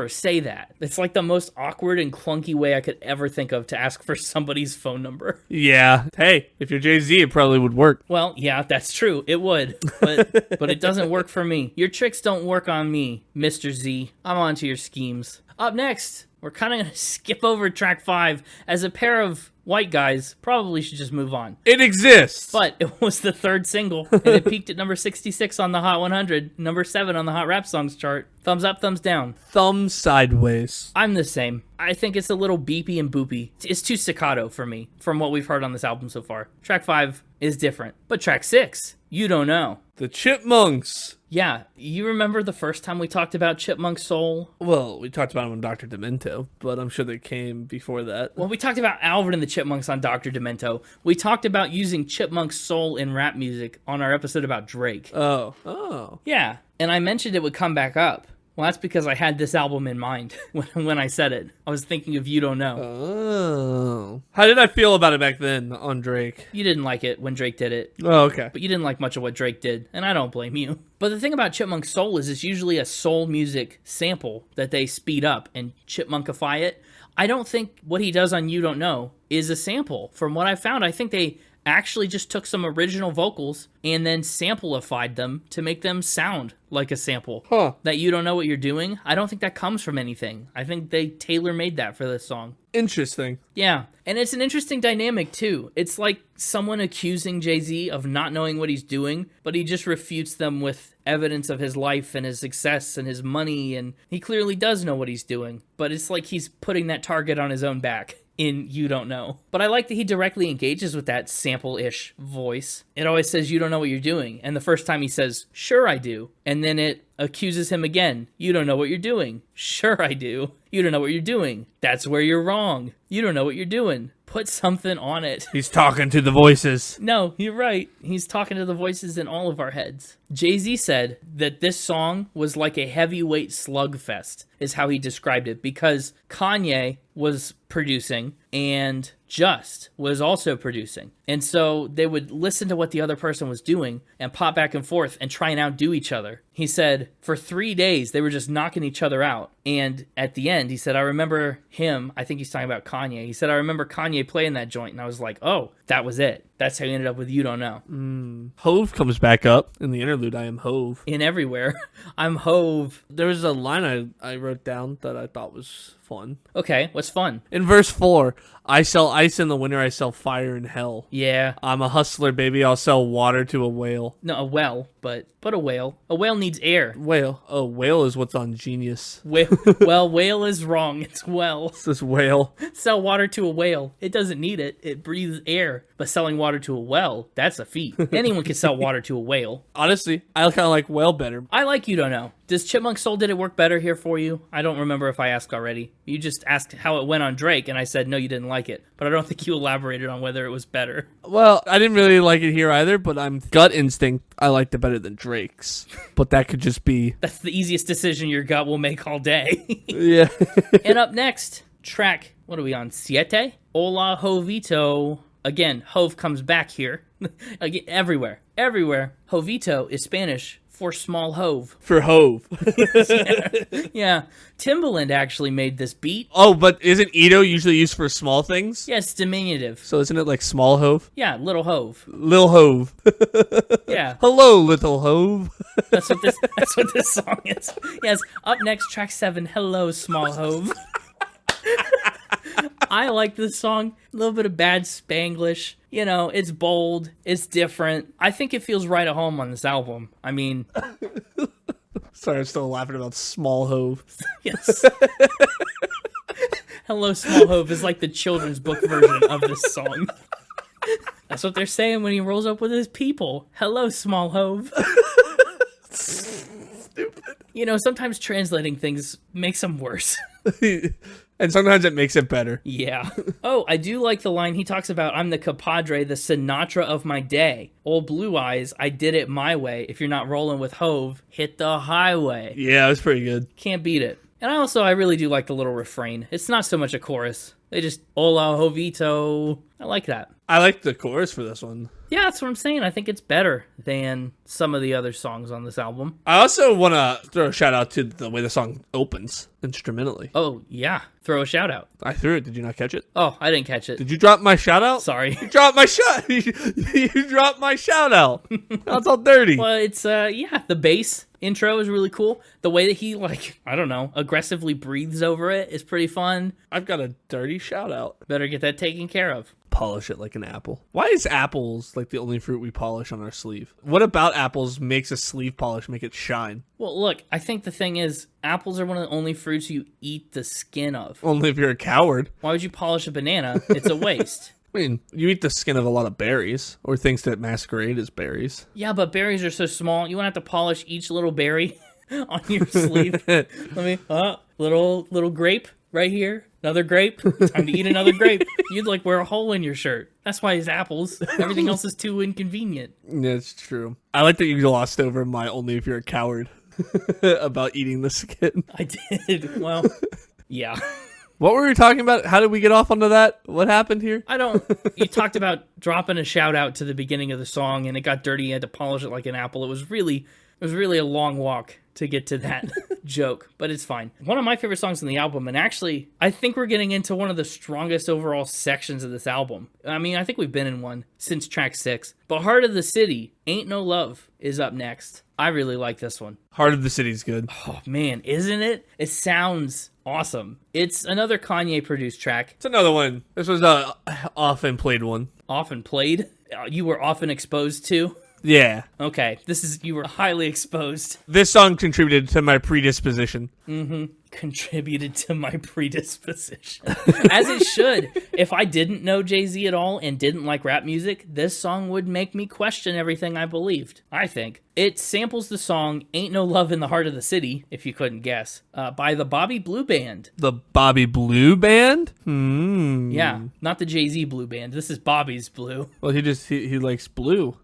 say that? It's like the most awkward and clunky way I could ever think of to ask for somebody's phone number. Yeah. Hey, if you're Jay-Z, it probably would work. Well, yeah, that's true. It would. But it doesn't work for me. Your tricks don't work on me, Mr. Z. I'm onto your schemes. Up next, we're kind of going to skip over track 5 as a pair of white guys probably should just move on. It exists. But it was the 3rd single, and it peaked at number 66 on the Hot 100, number 7 on the Hot Rap Songs chart. Thumbs up, thumbs down. Thumb sideways. I'm the same. I think it's a little beepy and boopy. It's too staccato for me, from what we've heard on this album so far. Track 5 is different. But track 6, You Don't Know. The Chipmunks. Yeah, you remember the first time we talked about Chipmunk Soul? Well, we talked about them on Dr. Demento, but I'm sure they came before that. Well, we talked about Alvin and the Chipmunks on Dr. Demento. We talked about using Chipmunk Soul in rap music on our episode about Drake. Oh. Yeah, and I mentioned it would come back up. Well, that's because I had this album in mind when I said it. I was thinking of You Don't Know. Oh. How did I feel about it back then on Drake? You didn't like it when Drake did it. Oh, okay. But you didn't like much of what Drake did, and I don't blame you. But the thing about Chipmunk Soul is it's usually a soul music sample that they speed up and chipmunkify it. I don't think what he does on You Don't Know is a sample. From what I found, I think they actually just took some original vocals and then samplified them to make them sound like a sample. That You Don't Know What You're Doing, I don't think that comes from anything. I think they tailor-made that for this song. Interesting. Yeah, and it's an interesting dynamic, too. It's like someone accusing Jay-Z of not knowing what he's doing, but he just refutes them with evidence of his life and his success and his money, and he clearly does know what he's doing, but it's like he's putting that target on his own back in You Don't Know. But I like that he directly engages with that sample-ish voice. It always says, you don't know what you're doing, and the first time he says, sure I do, and then it accuses him again. You don't know what you're doing. Sure I do. You don't know what you're doing. That's where you're wrong. You don't know what you're doing. put something on it. He's talking to the voices. No, you're right. He's talking to the voices in all of our heads. Jay-Z said that this song was like a heavyweight slugfest, is how he described it, because Kanye was producing and Just was also producing. And so they would listen to what the other person was doing and pop back and forth and try and outdo each other. He said for 3 days, they were just knocking each other out. And at the end, he said, I remember him. I think he's talking about Kanye. He said, I remember Kanye playing that joint. And I was like, oh, that was it. That's how he ended up with You Don't Know. Hov comes back up in the interlude. I am Hov. In everywhere. I'm Hov. There was a line I wrote down that I thought was fun. Okay, what's fun? In verse 4, I sell ice in the winter, I sell fire in hell. Yeah. I'm a hustler, baby. I'll sell water to a whale. No, a well, but a whale. A whale needs air. Whale. Oh, whale is what's on Genius. Whale is wrong. It's well. It's this whale. Sell water to a whale. It doesn't need it. It breathes air. But selling water to a well, that's a feat. Anyone can sell water to a whale. Honestly, I kind of like whale better. I like You Don't Know. Does Chipmunk Soul, did it work better here for you? I don't remember if I asked already. You just asked how it went on Drake, and I said, no, you didn't like it. But I don't think you elaborated on whether it was better. Well, I didn't really like it here either, but I'm gut instinct. I liked it better than Drake's. But that could just be... That's the easiest decision your gut will make all day. Yeah. And up next, track, what are we on, Siete? Hola Hovito. Again, Hov comes back here. Again, everywhere. Hovito is Spanish for Small Hov. For Hov. Yeah. Timbaland actually made this beat. Oh, but isn't Ito usually used for small things? Yeah, it's diminutive. So isn't it like Small Hov? Yeah, Little Hov. Lil Hov. Yeah. Hello, Little Hov. That's what this song is. Yes. Up next, track 7, Hello, Small Hov. I like this song. A little bit of bad Spanglish. You know, it's bold. It's different. I think it feels right at home on this album. I mean... Sorry, I'm still laughing about Small Hov. Yes. Hello, Small Hov is like the children's book version of this song. That's what they're saying when he rolls up with his people. Hello, Small Hov. Stupid. You know, sometimes translating things makes them worse. And sometimes it makes it better. Yeah. Oh, I do like the line he talks about, I'm the compadre, the Sinatra of my day. Old Blue Eyes, I did it my way. If you're not rolling with Hov, hit the highway. Yeah, it was pretty good. Can't beat it. And I really do like the little refrain. It's not so much a chorus. They just, Hola Hovito. I like that. I like the chorus for this one. Yeah, that's what I'm saying. I think it's better than some of the other songs on this album. I also want to throw a shout out to the way the song opens instrumentally. Oh, yeah. Throw a shout out. I threw it. Did you not catch it? Oh, I didn't catch it. Did you drop my shout out? Sorry. You dropped my shot. You dropped my shout out. That's all dirty. Well, it's, the bass intro is really cool. The way that he, aggressively breathes over it is pretty fun. I've got a dirty shout out. Better get that taken care of. Polish it like an apple. Why is apples like the only fruit we polish on our sleeve? What about apples makes a sleeve polish make it shine? Well, look, I think the thing is, apples are one of the only fruits you eat the skin of. Only if you're a coward. Why would you polish a banana? It's a waste. I mean, you eat the skin of a lot of berries, or things that masquerade as berries. Yeah, but berries are so small, you won't have to polish each little berry on your sleeve. Little grape right here. Another grape. Time to eat another grape. You'd wear a hole in your shirt. That's why it's apples. Everything else is too inconvenient. That's true. I like that you glossed over my only if you're a coward about eating the skin. I did. Well, yeah. What were we talking about? How did we get off onto that? What happened here? You talked about dropping a shout out to the beginning of the song and it got dirty. You had to polish it like an apple. It was really a long walk to get to that joke, but it's fine. One of my favorite songs on the album, and actually, I think we're getting into one of the strongest overall sections of this album. I mean, I think we've been in one since track 6. But Heart of the City, Ain't No Love, is up next. I really like this one. Heart of the City's good. Oh, man, isn't it? It sounds awesome. It's another Kanye-produced track. It's another one. This was a often played one. Often played? You were often exposed to? Yeah. Okay, you were highly exposed. This song contributed to my predisposition. Mm-hmm. contributed to my predisposition. As it should. If I didn't know Jay-Z at all and didn't like rap music, this song would make me question everything I believed, I think. It samples the song Ain't No Love in the Heart of the City, if you couldn't guess, by the Bobby Blue Band. The Bobby Blue Band? Yeah, not the Jay-Z Blue Band. This is Bobby's Blue. Well, he likes blue.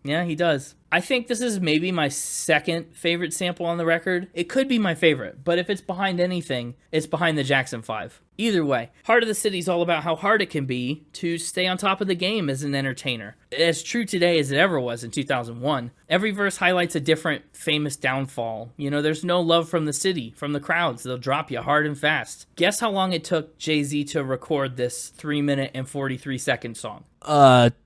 Yeah, he does. I think this is maybe my second favorite sample on the record. It could be my favorite, but if it's behind anything, it's behind the Jackson 5. Either way, Heart of the City is all about how hard it can be to stay on top of the game as an entertainer. As true today as it ever was in 2001. Every verse highlights a different famous downfall. You know, there's no love from the city, from the crowds. They'll drop you hard and fast. Guess how long it took Jay-Z to record this 3-minute and 43-second song?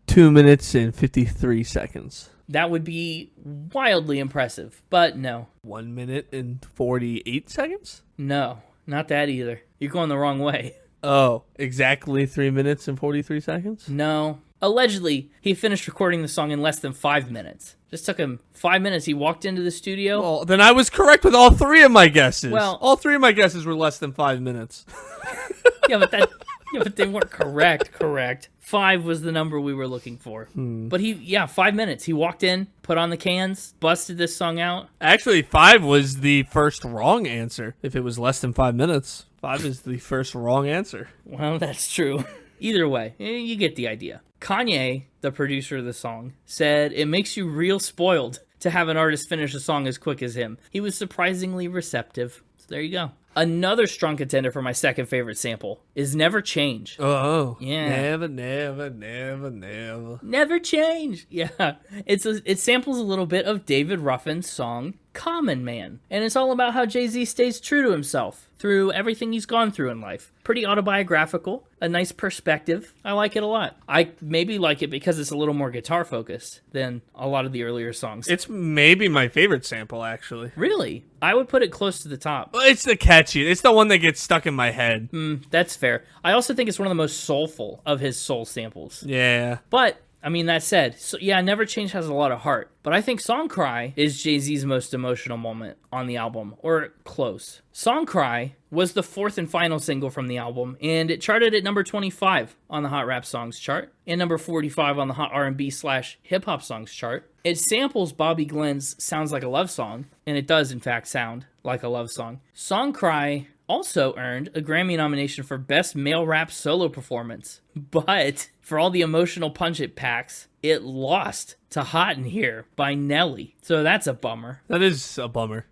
2 minutes and 53 seconds. That would be wildly impressive, but no. 1 minute and 48 seconds? No, not that either. You're going the wrong way. Oh, exactly 3 minutes and 43 seconds? No. Allegedly, he finished recording the song in less than 5 minutes. Just took him 5 minutes. He walked into the studio. Well, then I was correct with all three of my guesses. Well, all three of my guesses were less than 5 minutes. Yeah, but they weren't correct. 5 was the number we were looking for. But 5 minutes. He walked in, put on the cans, busted this song out. Actually, 5 was the first wrong answer. If it was less than 5 minutes, 5 is the first wrong answer. Well, that's true. Either way, you get the idea. Kanye, the producer of the song, said it makes you real spoiled to have an artist finish a song as quick as him. He was surprisingly receptive. So there you go. Another strong contender for my second favorite sample is Never Change. Oh, yeah. Never. Never change. Yeah. It samples a little bit of David Ruffin's song Common Man. And it's all about how Jay-Z stays true to himself through everything he's gone through in life. Pretty autobiographical, a nice perspective. I like it a lot. I maybe like it because it's a little more guitar focused than a lot of the earlier songs. It's maybe my favorite sample, actually. Really? I would put it close to the top. Well, it's the catchy. It's the one that gets stuck in my head. That's fair. I also think it's one of the most soulful of his soul samples. Yeah. But, I mean, that said, Never Change has a lot of heart. But I think Song Cry is Jay-Z's most emotional moment on the album, or close. Song Cry was the fourth and final single from the album, and it charted at number 25 on the Hot Rap Songs chart, and number 45 on the Hot R&B/Hip Hop Songs chart. It samples Bobby Glenn's Sounds Like a Love Song, and it does, in fact, sound like a love song. Song Cry also earned a Grammy nomination for Best Male Rap Solo Performance. But for all the emotional punch it packs, it lost to Hot in Here by Nelly. So that's a bummer. That is a bummer.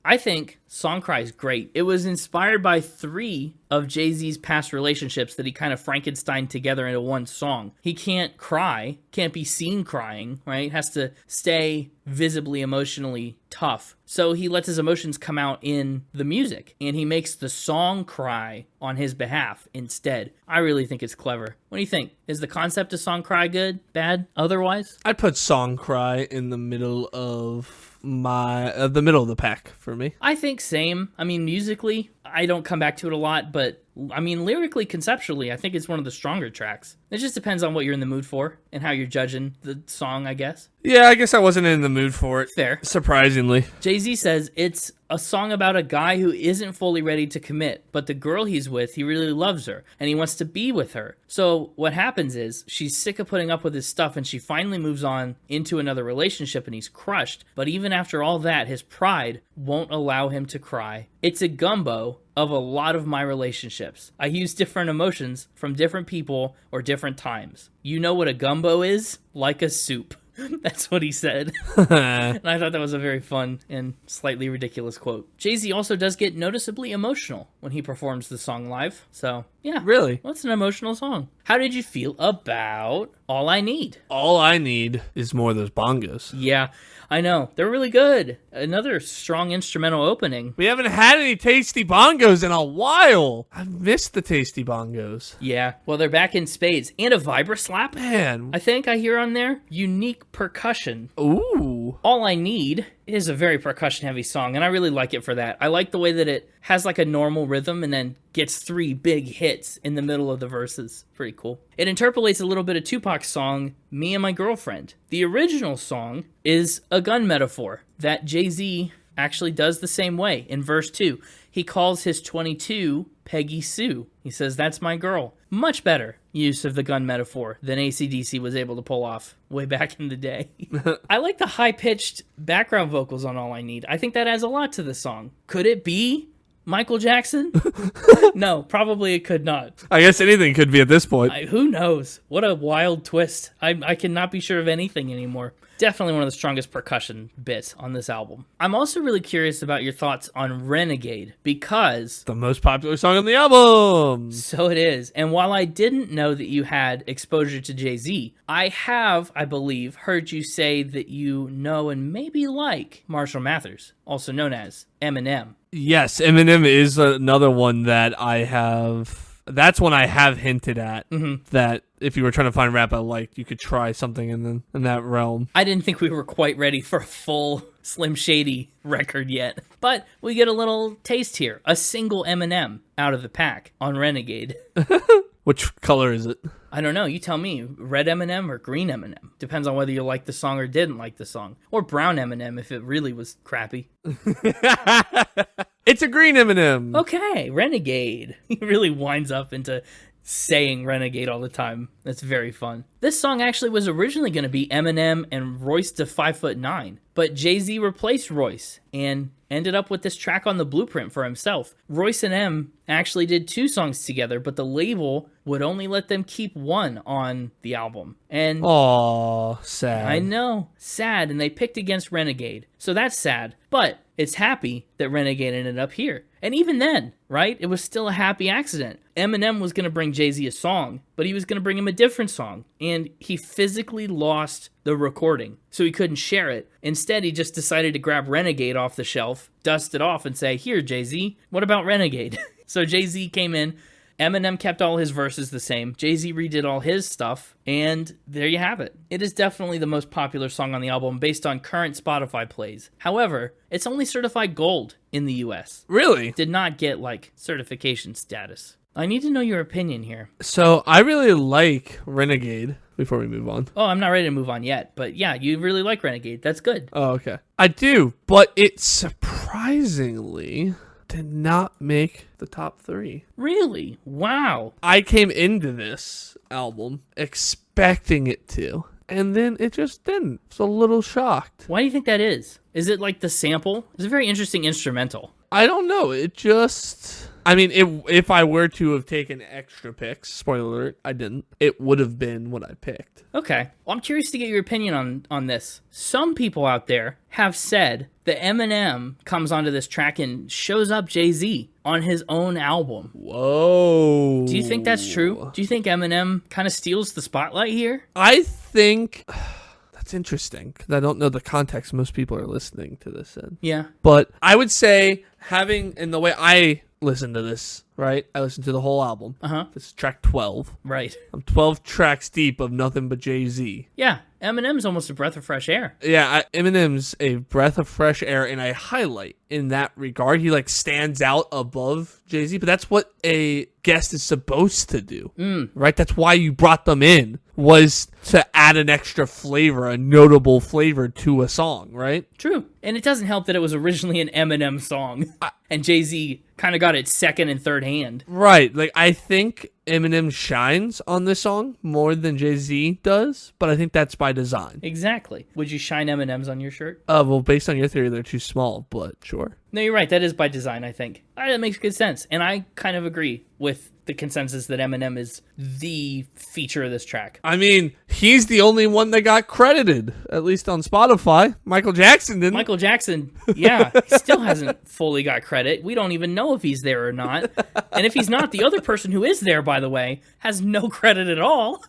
I think Song Cry is great. It was inspired by 3 of Jay-Z's past relationships that he kind of Frankensteined together into one song. He can't cry, can't be seen crying, right? Has to stay visibly emotionally tough. So he lets his emotions come out in the music, and he makes the song cry on his behalf instead. I really think it's clever. What do you think? Is the concept of Song Cry good? Bad? Otherwise? I'd put Song Cry in the middle of the middle of the pack for me. I think same. I mean, musically, I don't come back to it a lot, but I mean, lyrically, conceptually, I think it's one of the stronger tracks. It just depends on what you're in the mood for and how you're judging the song, I guess. Yeah, I guess I wasn't in the mood for it. Fair. Surprisingly. Jay-Z says it's a song about a guy who isn't fully ready to commit, but the girl he's with, he really loves her, and he wants to be with her. So what happens is, she's sick of putting up with his stuff, and she finally moves on into another relationship, and he's crushed. But even after all that, his pride won't allow him to cry. It's a gumbo of a lot of my relationships. I use different emotions from different people or different times. You know what a gumbo is? Like a soup. That's what he said. And I thought that was a very fun and slightly ridiculous quote. Jay-Z also does get noticeably emotional when he performs the song live. So, yeah. Really? Well, it's an emotional song. How did you feel about All I Need? All I need is more of those bongos. Yeah, I know. They're really good. Another strong instrumental opening. We haven't had any tasty bongos in a while. I've missed the tasty bongos. Yeah, well, they're back in spades. And a vibra slap. Man. I think I hear on there. Unique percussion. Ooh. All I Need is a very percussion-heavy song, and I really like it for that. I like the way that it has like a normal rhythm and then gets 3 big hits in the middle of the verses. Pretty cool. It interpolates a little bit of Tupac's song, Me and My Girlfriend. The original song is a gun metaphor that Jay-Z actually does the same way. In verse 2, he calls his 22 Peggy Sue. He says, "That's my girl." Much better use of the gun metaphor than AC/DC was able to pull off way back in the day. I like the high-pitched background vocals on All I Need. I think that adds a lot to the song. Could it be Michael Jackson? No, probably it could not. I guess anything could be at this point. Who knows? What a wild twist. I cannot be sure of anything anymore. Definitely one of the strongest percussion bits on this album. I'm also really curious about your thoughts on Renegade, because... The most popular song on the album! So it is. And while I didn't know that you had exposure to Jay-Z, I have, I believe, heard you say that you know and maybe like Marshall Mathers, also known as Eminem. Yes, Eminem is another one that I have... That's one I have hinted at, that if you were trying to find rap I liked, you could try something in that realm. I didn't think we were quite ready for a full Slim Shady record yet, but we get a little taste here. A single Eminem out of the pack on Renegade. Which color is it? I don't know. You tell me. Red Eminem or green Eminem. Depends on whether you like the song or didn't like the song. Or brown Eminem if it really was crappy. It's a green Eminem. Okay, Renegade. He really winds up into saying Renegade all the time. That's very fun. This song actually was originally going to be Eminem and Royce da 5'9", but Jay-Z replaced Royce and ended up with this track on the blueprint for himself. Royce and M actually did 2 songs together, but the label would only let them keep one on the album. And Aww, sad. I know, sad, and they picked against Renegade. So that's sad, but it's happy that Renegade ended up here. And even then, right, it was still a happy accident. Eminem was going to bring Jay-Z a song, but he was going to bring him a different song, and he physically lost the recording, so he couldn't share it. Instead, he just decided to grab Renegade off the shelf, dust it off, and say, "Here, Jay-Z, what about Renegade?" So Jay-Z came in, Eminem kept all his verses the same, Jay-Z redid all his stuff, and there you have it. It is definitely the most popular song on the album based on current Spotify plays. However, it's only certified gold in the US. Really? Did not get, certification status. I need to know your opinion here. So, I really like Renegade, before we move on. Oh, I'm not ready to move on yet, but yeah, you really like Renegade. That's good. Oh, okay. I do, but it surprisingly did not make the top 3. Really? Wow. I came into this album expecting it to, and then it just didn't. I was a little shocked. Why do you think that is? Is it like the sample? It's a very interesting instrumental. I don't know. It just... I mean, if I were to have taken extra picks, spoiler alert, I didn't, it would have been what I picked. Okay. Well, I'm curious to get your opinion on this. Some people out there have said that Eminem comes onto this track and shows up Jay-Z on his own album. Whoa. Do you think that's true? Do you think Eminem kind of steals the spotlight here? I think... That's interesting, because I don't know the context most people are listening to this in. Yeah. But I would say having, in the way I listen to this, right? I listen to the whole album. Uh-huh. This is track 12. Right. I'm 12 tracks deep of nothing but Jay-Z. Yeah. Eminem's almost a breath of fresh air. Yeah, Eminem's a breath of fresh air and a highlight in that regard. He stands out above Jay-Z, but that's what a guest is supposed to do, right? That's why you brought them in, was to add an extra flavor, a notable flavor to a song, right? True. And it doesn't help that it was originally an Eminem song, and Jay-Z kind of got it second and third hand. Right. I think Eminem shines on this song more than Jay-Z does, but I think that's by design. Exactly. Would you shine M&Ms on your shirt? Well, based on your theory, they're too small, but sure. No, you're right. That is by design, I think. That makes good sense. And I kind of agree with the consensus that Eminem is the feature of this track. I mean, he's the only one that got credited, at least on Spotify. Michael Jackson didn't. Michael Jackson, yeah, he still hasn't fully got credit. We don't even know if he's there or not. And if he's not, the other person who is there, by the way, has no credit at all.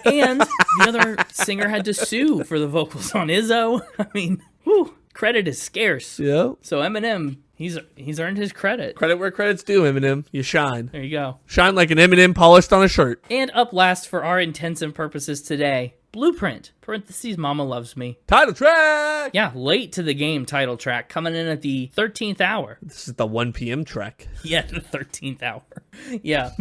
And the other singer had to sue for the vocals on Izzo. I mean, whew, credit is scarce. Yeah. So Eminem, he's earned his credit. Credit where credit's due, Eminem. You shine. There you go. Shine like an M&M polished on a shirt. And up last for our intents and purposes today, Blueprint, parentheses, Mama Loves Me. Title track! Yeah, late to the game title track, coming in at the 13th hour. This is the 1 p.m. track. Yeah, the 13th hour. Yeah.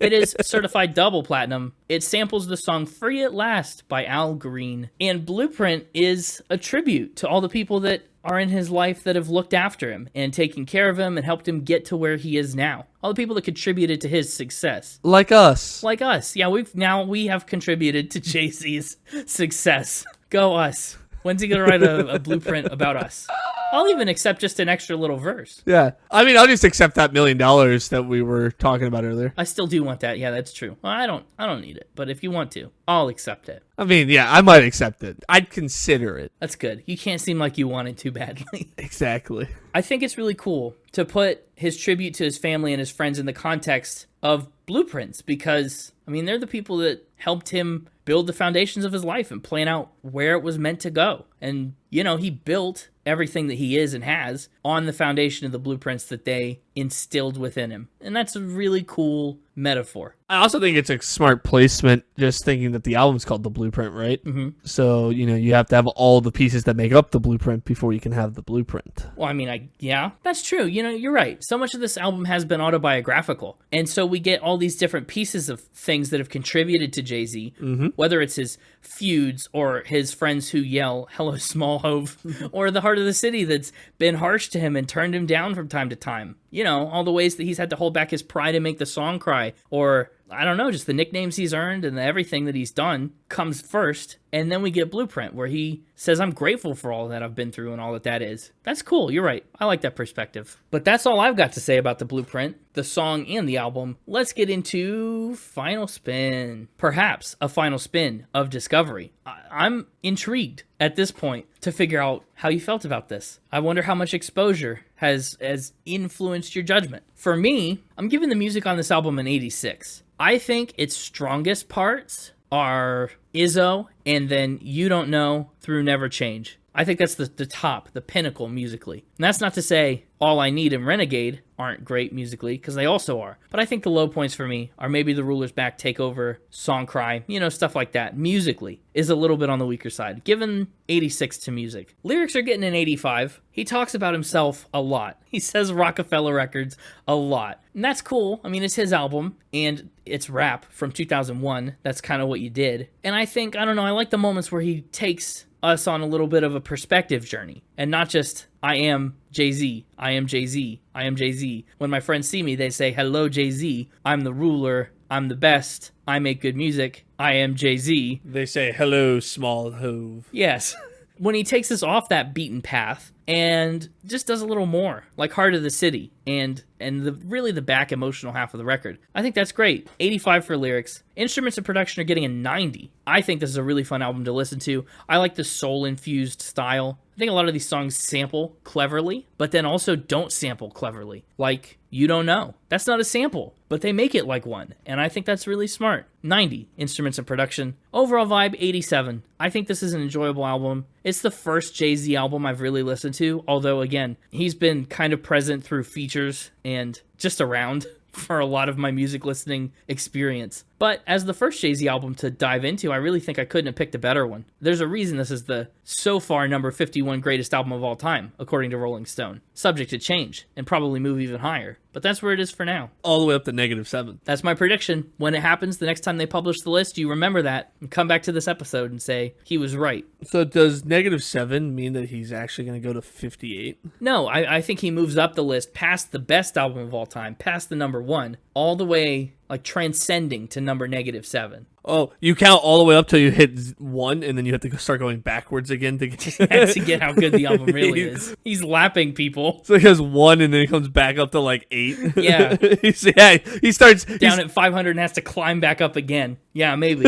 It is certified double platinum. It samples the song Free at Last by Al Green. And Blueprint is a tribute to all the people that are in his life that have looked after him and taken care of him and helped him get to where he is now. All the people that contributed to his success. Like us. Like us. Yeah, we have contributed to Jay-Z's success. Go us. When's he going to write a blueprint about us? I'll even accept just an extra little verse. Yeah. I mean, I'll just accept that $1 million that we were talking about earlier. I still do want that. Yeah, that's true. Well, I don't need it, but if you want to, I'll accept it. I mean, yeah, I might accept it. I'd consider it. That's good. You can't seem like you want it too badly. Exactly. I think it's really cool to put his tribute to his family and his friends in the context of blueprints because, I mean, they're the people that helped him build the foundations of his life and plan out where it was meant to go. And, you know, he built everything that he is and has on the foundation of the blueprints that they instilled within him. And that's a really cool metaphor. I also think it's a smart placement, just thinking that the album's called The Blueprint, right? Mm-hmm. So, you know, you have to have all the pieces that make up the blueprint before you can have the blueprint. Well, I mean, yeah, that's true. You know, you're right. So much of this album has been autobiographical. And so we get all these different pieces of things that have contributed to Jay-Z, whether it's his feuds or his friends who yell, "Hello, Small Hov," or the heart of the city that's been harsh to him and turned him down from time to time. You know, all the ways that he's had to hold back his pride and make the song cry, or I don't know, just the nicknames he's earned and everything that he's done comes first. And then we get Blueprint where he says, I'm grateful for all that I've been through and all that is. That's cool. You're right. I like that perspective. But that's all I've got to say about the Blueprint, the song and the album. Let's get into Final Spin. Perhaps a final spin of discovery. I'm intrigued at this point to figure out how you felt about this. I wonder how much exposure has influenced your judgment. For me, I'm giving the music on this album an 86. I think its strongest parts are Izzo and then You Don't Know through Never Change. I think that's the top, the pinnacle musically. And that's not to say All I Need and Renegade aren't great musically, because they also are. But I think the low points for me are maybe The Ruler's Back, Takeover, Song Cry, you know, stuff like that. Musically is a little bit on the weaker side, given 86 to music. Lyrics are getting an 85. He talks about himself a lot. He says Rockefeller Records a lot. And that's cool. I mean, it's his album, and it's rap from 2001. That's kind of what you did. And I think, I don't know, I like the moments where he takes us on a little bit of a perspective journey and not just I am Jay-Z, I am Jay-Z, I am Jay-Z. When my friends see me, they say, hello, Jay-Z, I'm the ruler, I'm the best, I make good music, I am Jay-Z. They say, hello, Small Hov. Yes. When he takes us off that beaten path and just does a little more, like Heart of the City and really the back emotional half of the record. I think that's great. 85 for lyrics. Instruments and production are getting a 90. I think this is a really fun album to listen to. I like the soul-infused style. I think a lot of these songs sample cleverly, but then also don't sample cleverly. Like You Don't Know. That's not a sample, but they make it like one, and I think that's really smart. 90, instruments and production. Overall vibe, 87. I think this is an enjoyable album. It's the first Jay-Z album I've really listened to, although, again, he's been kind of present through features and just around for a lot of my music listening experience. But as the first Jay-Z album to dive into, I really think I couldn't have picked a better one. There's a reason this is the, so far, number 51 greatest album of all time, according to Rolling Stone. Subject to change, and probably move even higher. But that's where it is for now. All the way up to -7. That's my prediction. When it happens, the next time they publish the list, you remember that, and come back to this episode and say, he was right. So does -7 mean that he's actually going to go to 58? No, I think he moves up the list past the best album of all time, past the number 1, all the way, like, transcending to number -7. Oh, you count all the way up till you hit 1, and then you have to start going backwards again to get to get how good the album really is. He's lapping people. So he has 1, and then he comes back up to like 8. Yeah. He starts down at 500 and has to climb back up again. Yeah, maybe.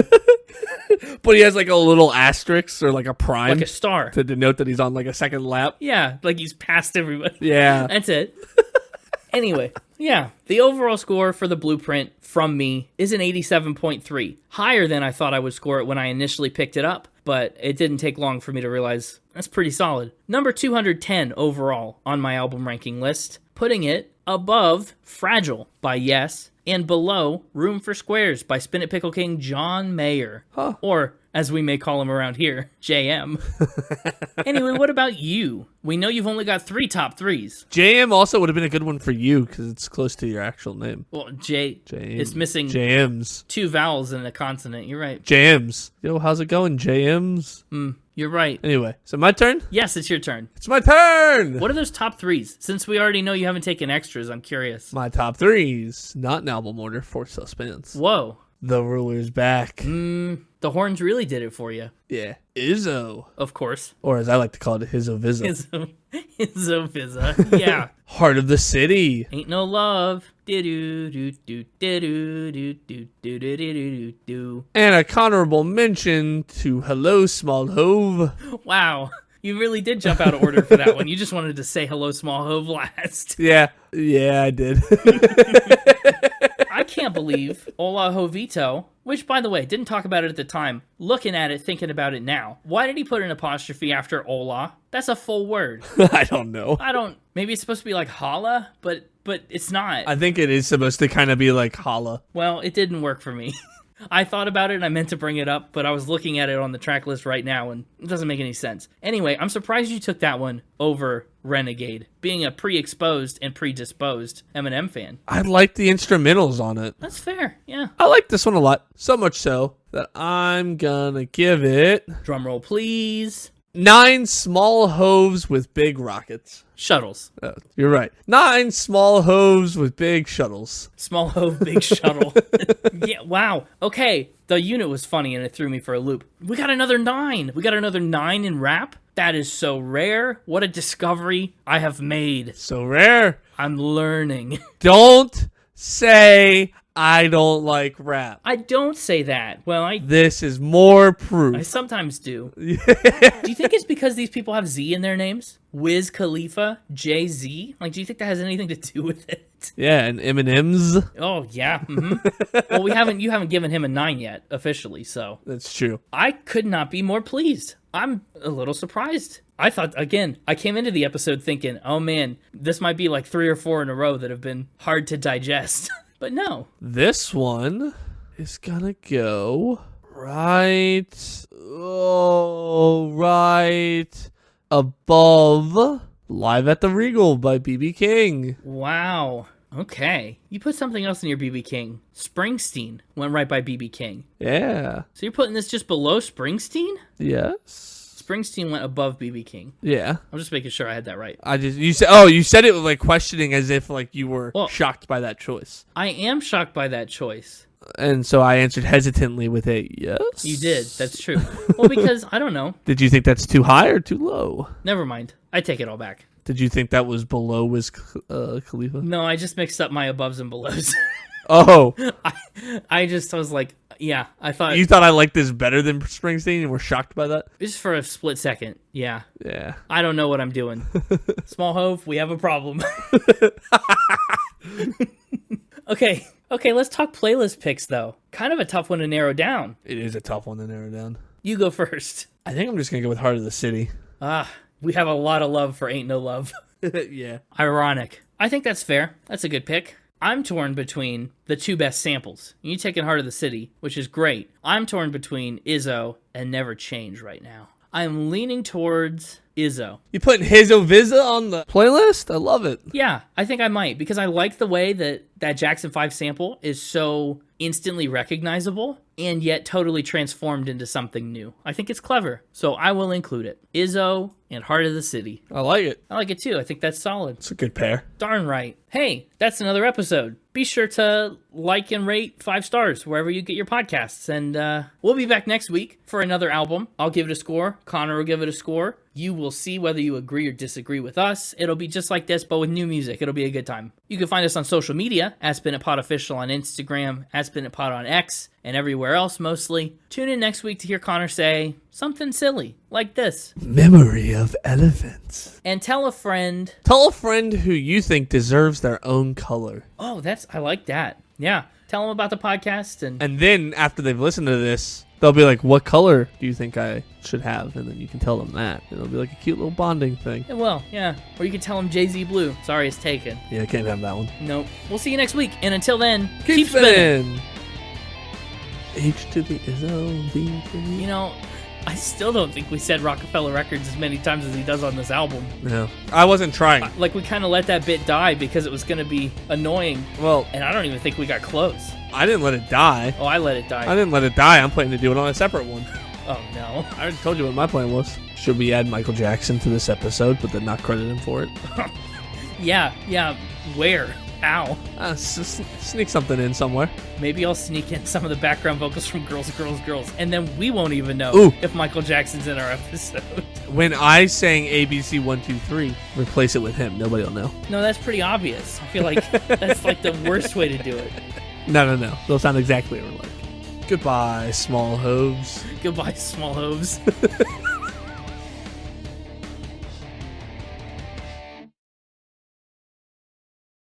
But he has like a little asterisk or like a prime, like a star, to denote that he's on like a second lap. Yeah, like he's past everybody. Yeah, that's it. Anyway, yeah, the overall score for the Blueprint from me is an 87.3, higher than I thought I would score it when I initially picked it up, but it didn't take long for me to realize that's pretty solid. Number 210 overall on my album ranking list, putting it above Fragile by Yes and below Room for Squares by Spin It Pickle King John Mayer, or as we may call him around here, JM. Anyway, what about you? We know you've only got 3 top 3s. JM also would have been a good one for you because it's close to your actual name. Well, it's missing JMs. 2 vowels and a consonant. You're right. JMs. Yo, how's it going, JMs? You're right. Anyway, so my turn? Yes, it's your turn. It's my turn! What are those top threes? Since we already know you haven't taken extras, I'm curious. My top threes, not in album order, for suspense. Whoa. The Ruler's back. The horns really did it for you. Yeah. Izzo. Of course. Or as I like to call it, Izzo. Izzo. Yeah. Heart of the City. Ain't no love. And a honorable mention to Hello, Small Hov. Wow. You really did jump out of order for that one. You just wanted to say Hello, Small Hov last. Yeah, I did. I can't believe Hola Hovito, which, by the way, didn't talk about it at the time. Looking at it, thinking about it now. Why did he put an apostrophe after Hola? That's a full word. I don't know. Maybe it's supposed to be like holla, but it's not. I think it is supposed to kind of be like holla. Well, it didn't work for me. I thought about it and I meant to bring it up, but I was looking at it on the track list right now and it doesn't make any sense. Anyway, I'm surprised you took that one over Renegade, being a pre-exposed and predisposed Eminem fan. I like the instrumentals on it. That's fair, yeah. I like this one a lot. So much so that I'm gonna give it... Drum roll, please. 9 small Hovs with big rockets. Shuttles. Oh, you're right. 9 small Hovs with big shuttles. Small Hov, big shuttle. Yeah, wow. Okay, the unit was funny and it threw me for a loop. We got another 9. We got another 9 in rap. That is so rare. What a discovery I have made. So rare. I'm learning. Don't say I don't like rap. I don't say that. Well, This is more proof. I sometimes do. Do you think it's because these people have Z in their names? Wiz Khalifa, Jay-Z? Like, do you think that has anything to do with it? Yeah, and Eminem's. Oh, yeah. Well, you haven't given him a 9 yet, officially, so. That's true. I could not be more pleased. I'm a little surprised. I thought, again, I came into the episode thinking, oh man, this might be like 3 or 4 in a row that have been hard to digest. But no. This one is gonna go right above Live at the Regal by B.B. King. Wow. Okay. You put something else in your B.B. King. Springsteen went right by B.B. King. Yeah. So you're putting this just below Springsteen? Yes. Springsteen went above B.B. King. Yeah. I'm just making sure I had that right. You said it with like questioning as if like you were shocked by that choice. I am shocked by that choice. And so I answered hesitantly with a yes. You did. That's true. Well, because I don't know. Did you think that's too high or too low? Never mind. I take it all back. Did you think that was below Wiz Khalifa? No, I just mixed up my aboves and belows. Oh. I was like, yeah, I thought... You thought I liked this better than Springsteen and were shocked by that? Just for a split second, yeah. Yeah. I don't know what I'm doing. Small Hov, we have a problem. Okay, let's talk playlist picks, though. Kind of a tough one to narrow down. It is a tough one to narrow down. You go first. I think I'm just going to go with Heart of the City. We have a lot of love for Ain't No Love. Yeah. Ironic. I think that's fair. That's a good pick. I'm torn between the 2 best samples. You taking Heart of the City, which is great. I'm torn between Izzo and Never Change right now. I'm leaning towards Izzo. You putting H.O.V.A on the playlist? I love it. Yeah, I think I might, because I like the way that Jackson 5 sample is so instantly recognizable and yet totally transformed into something new. I think it's clever, so I will include it. Izzo and Heart of the City. I like it. I like it too. I think that's solid. It's a good pair. Darn right. Hey, that's another episode. Be sure to like and rate 5 stars wherever you get your podcasts. And we'll be back next week for another album. I'll give it a score. Connor will give it a score. You will see whether you agree or disagree with us. It'll be just like this, but with new music. It'll be a good time. You can find us on social media, at Spin It Pod Official on Instagram, at Spin It Pod on X, and everywhere else mostly. Tune in next week to hear Connor say something silly, like this. Memory of elephants. And tell a friend. Tell a friend who you think deserves their own color. Oh, I like that. Yeah. Tell them about the podcast. And then after they've listened to this, they'll be like, what color do you think I should have? And then you can tell them that. It'll be like a cute little bonding thing. It will, yeah. Or you can tell them Jay-Z Blue. Sorry, it's taken. Yeah, I can't have that one. Nope. We'll see you next week. And until then, keep spinning. H to the Izzo, V to the... You know, I still don't think we said Rockefeller Records as many times as he does on this album. No. I wasn't trying. Like, we kind of let that bit die because it was going to be annoying. Well... And I don't even think we got close. I didn't let it die. Oh, I let it die. I didn't let it die. I'm planning to do it on a separate one. Oh no. I already told you what my plan was. Should we add Michael Jackson to this episode, but then not credit him for it? Yeah. Where? How? Sneak something in somewhere. Maybe I'll sneak in some of the background vocals from Girls, Girls, Girls, and then we won't even know if Michael Jackson's in our episode. When I sang ABC 1, 2, 3, replace it with him. Nobody will know. No, that's pretty obvious. I feel like that's like the worst way to do it. No. They'll sound exactly alike. Goodbye, Small Hovs. Goodbye, Small Hovs.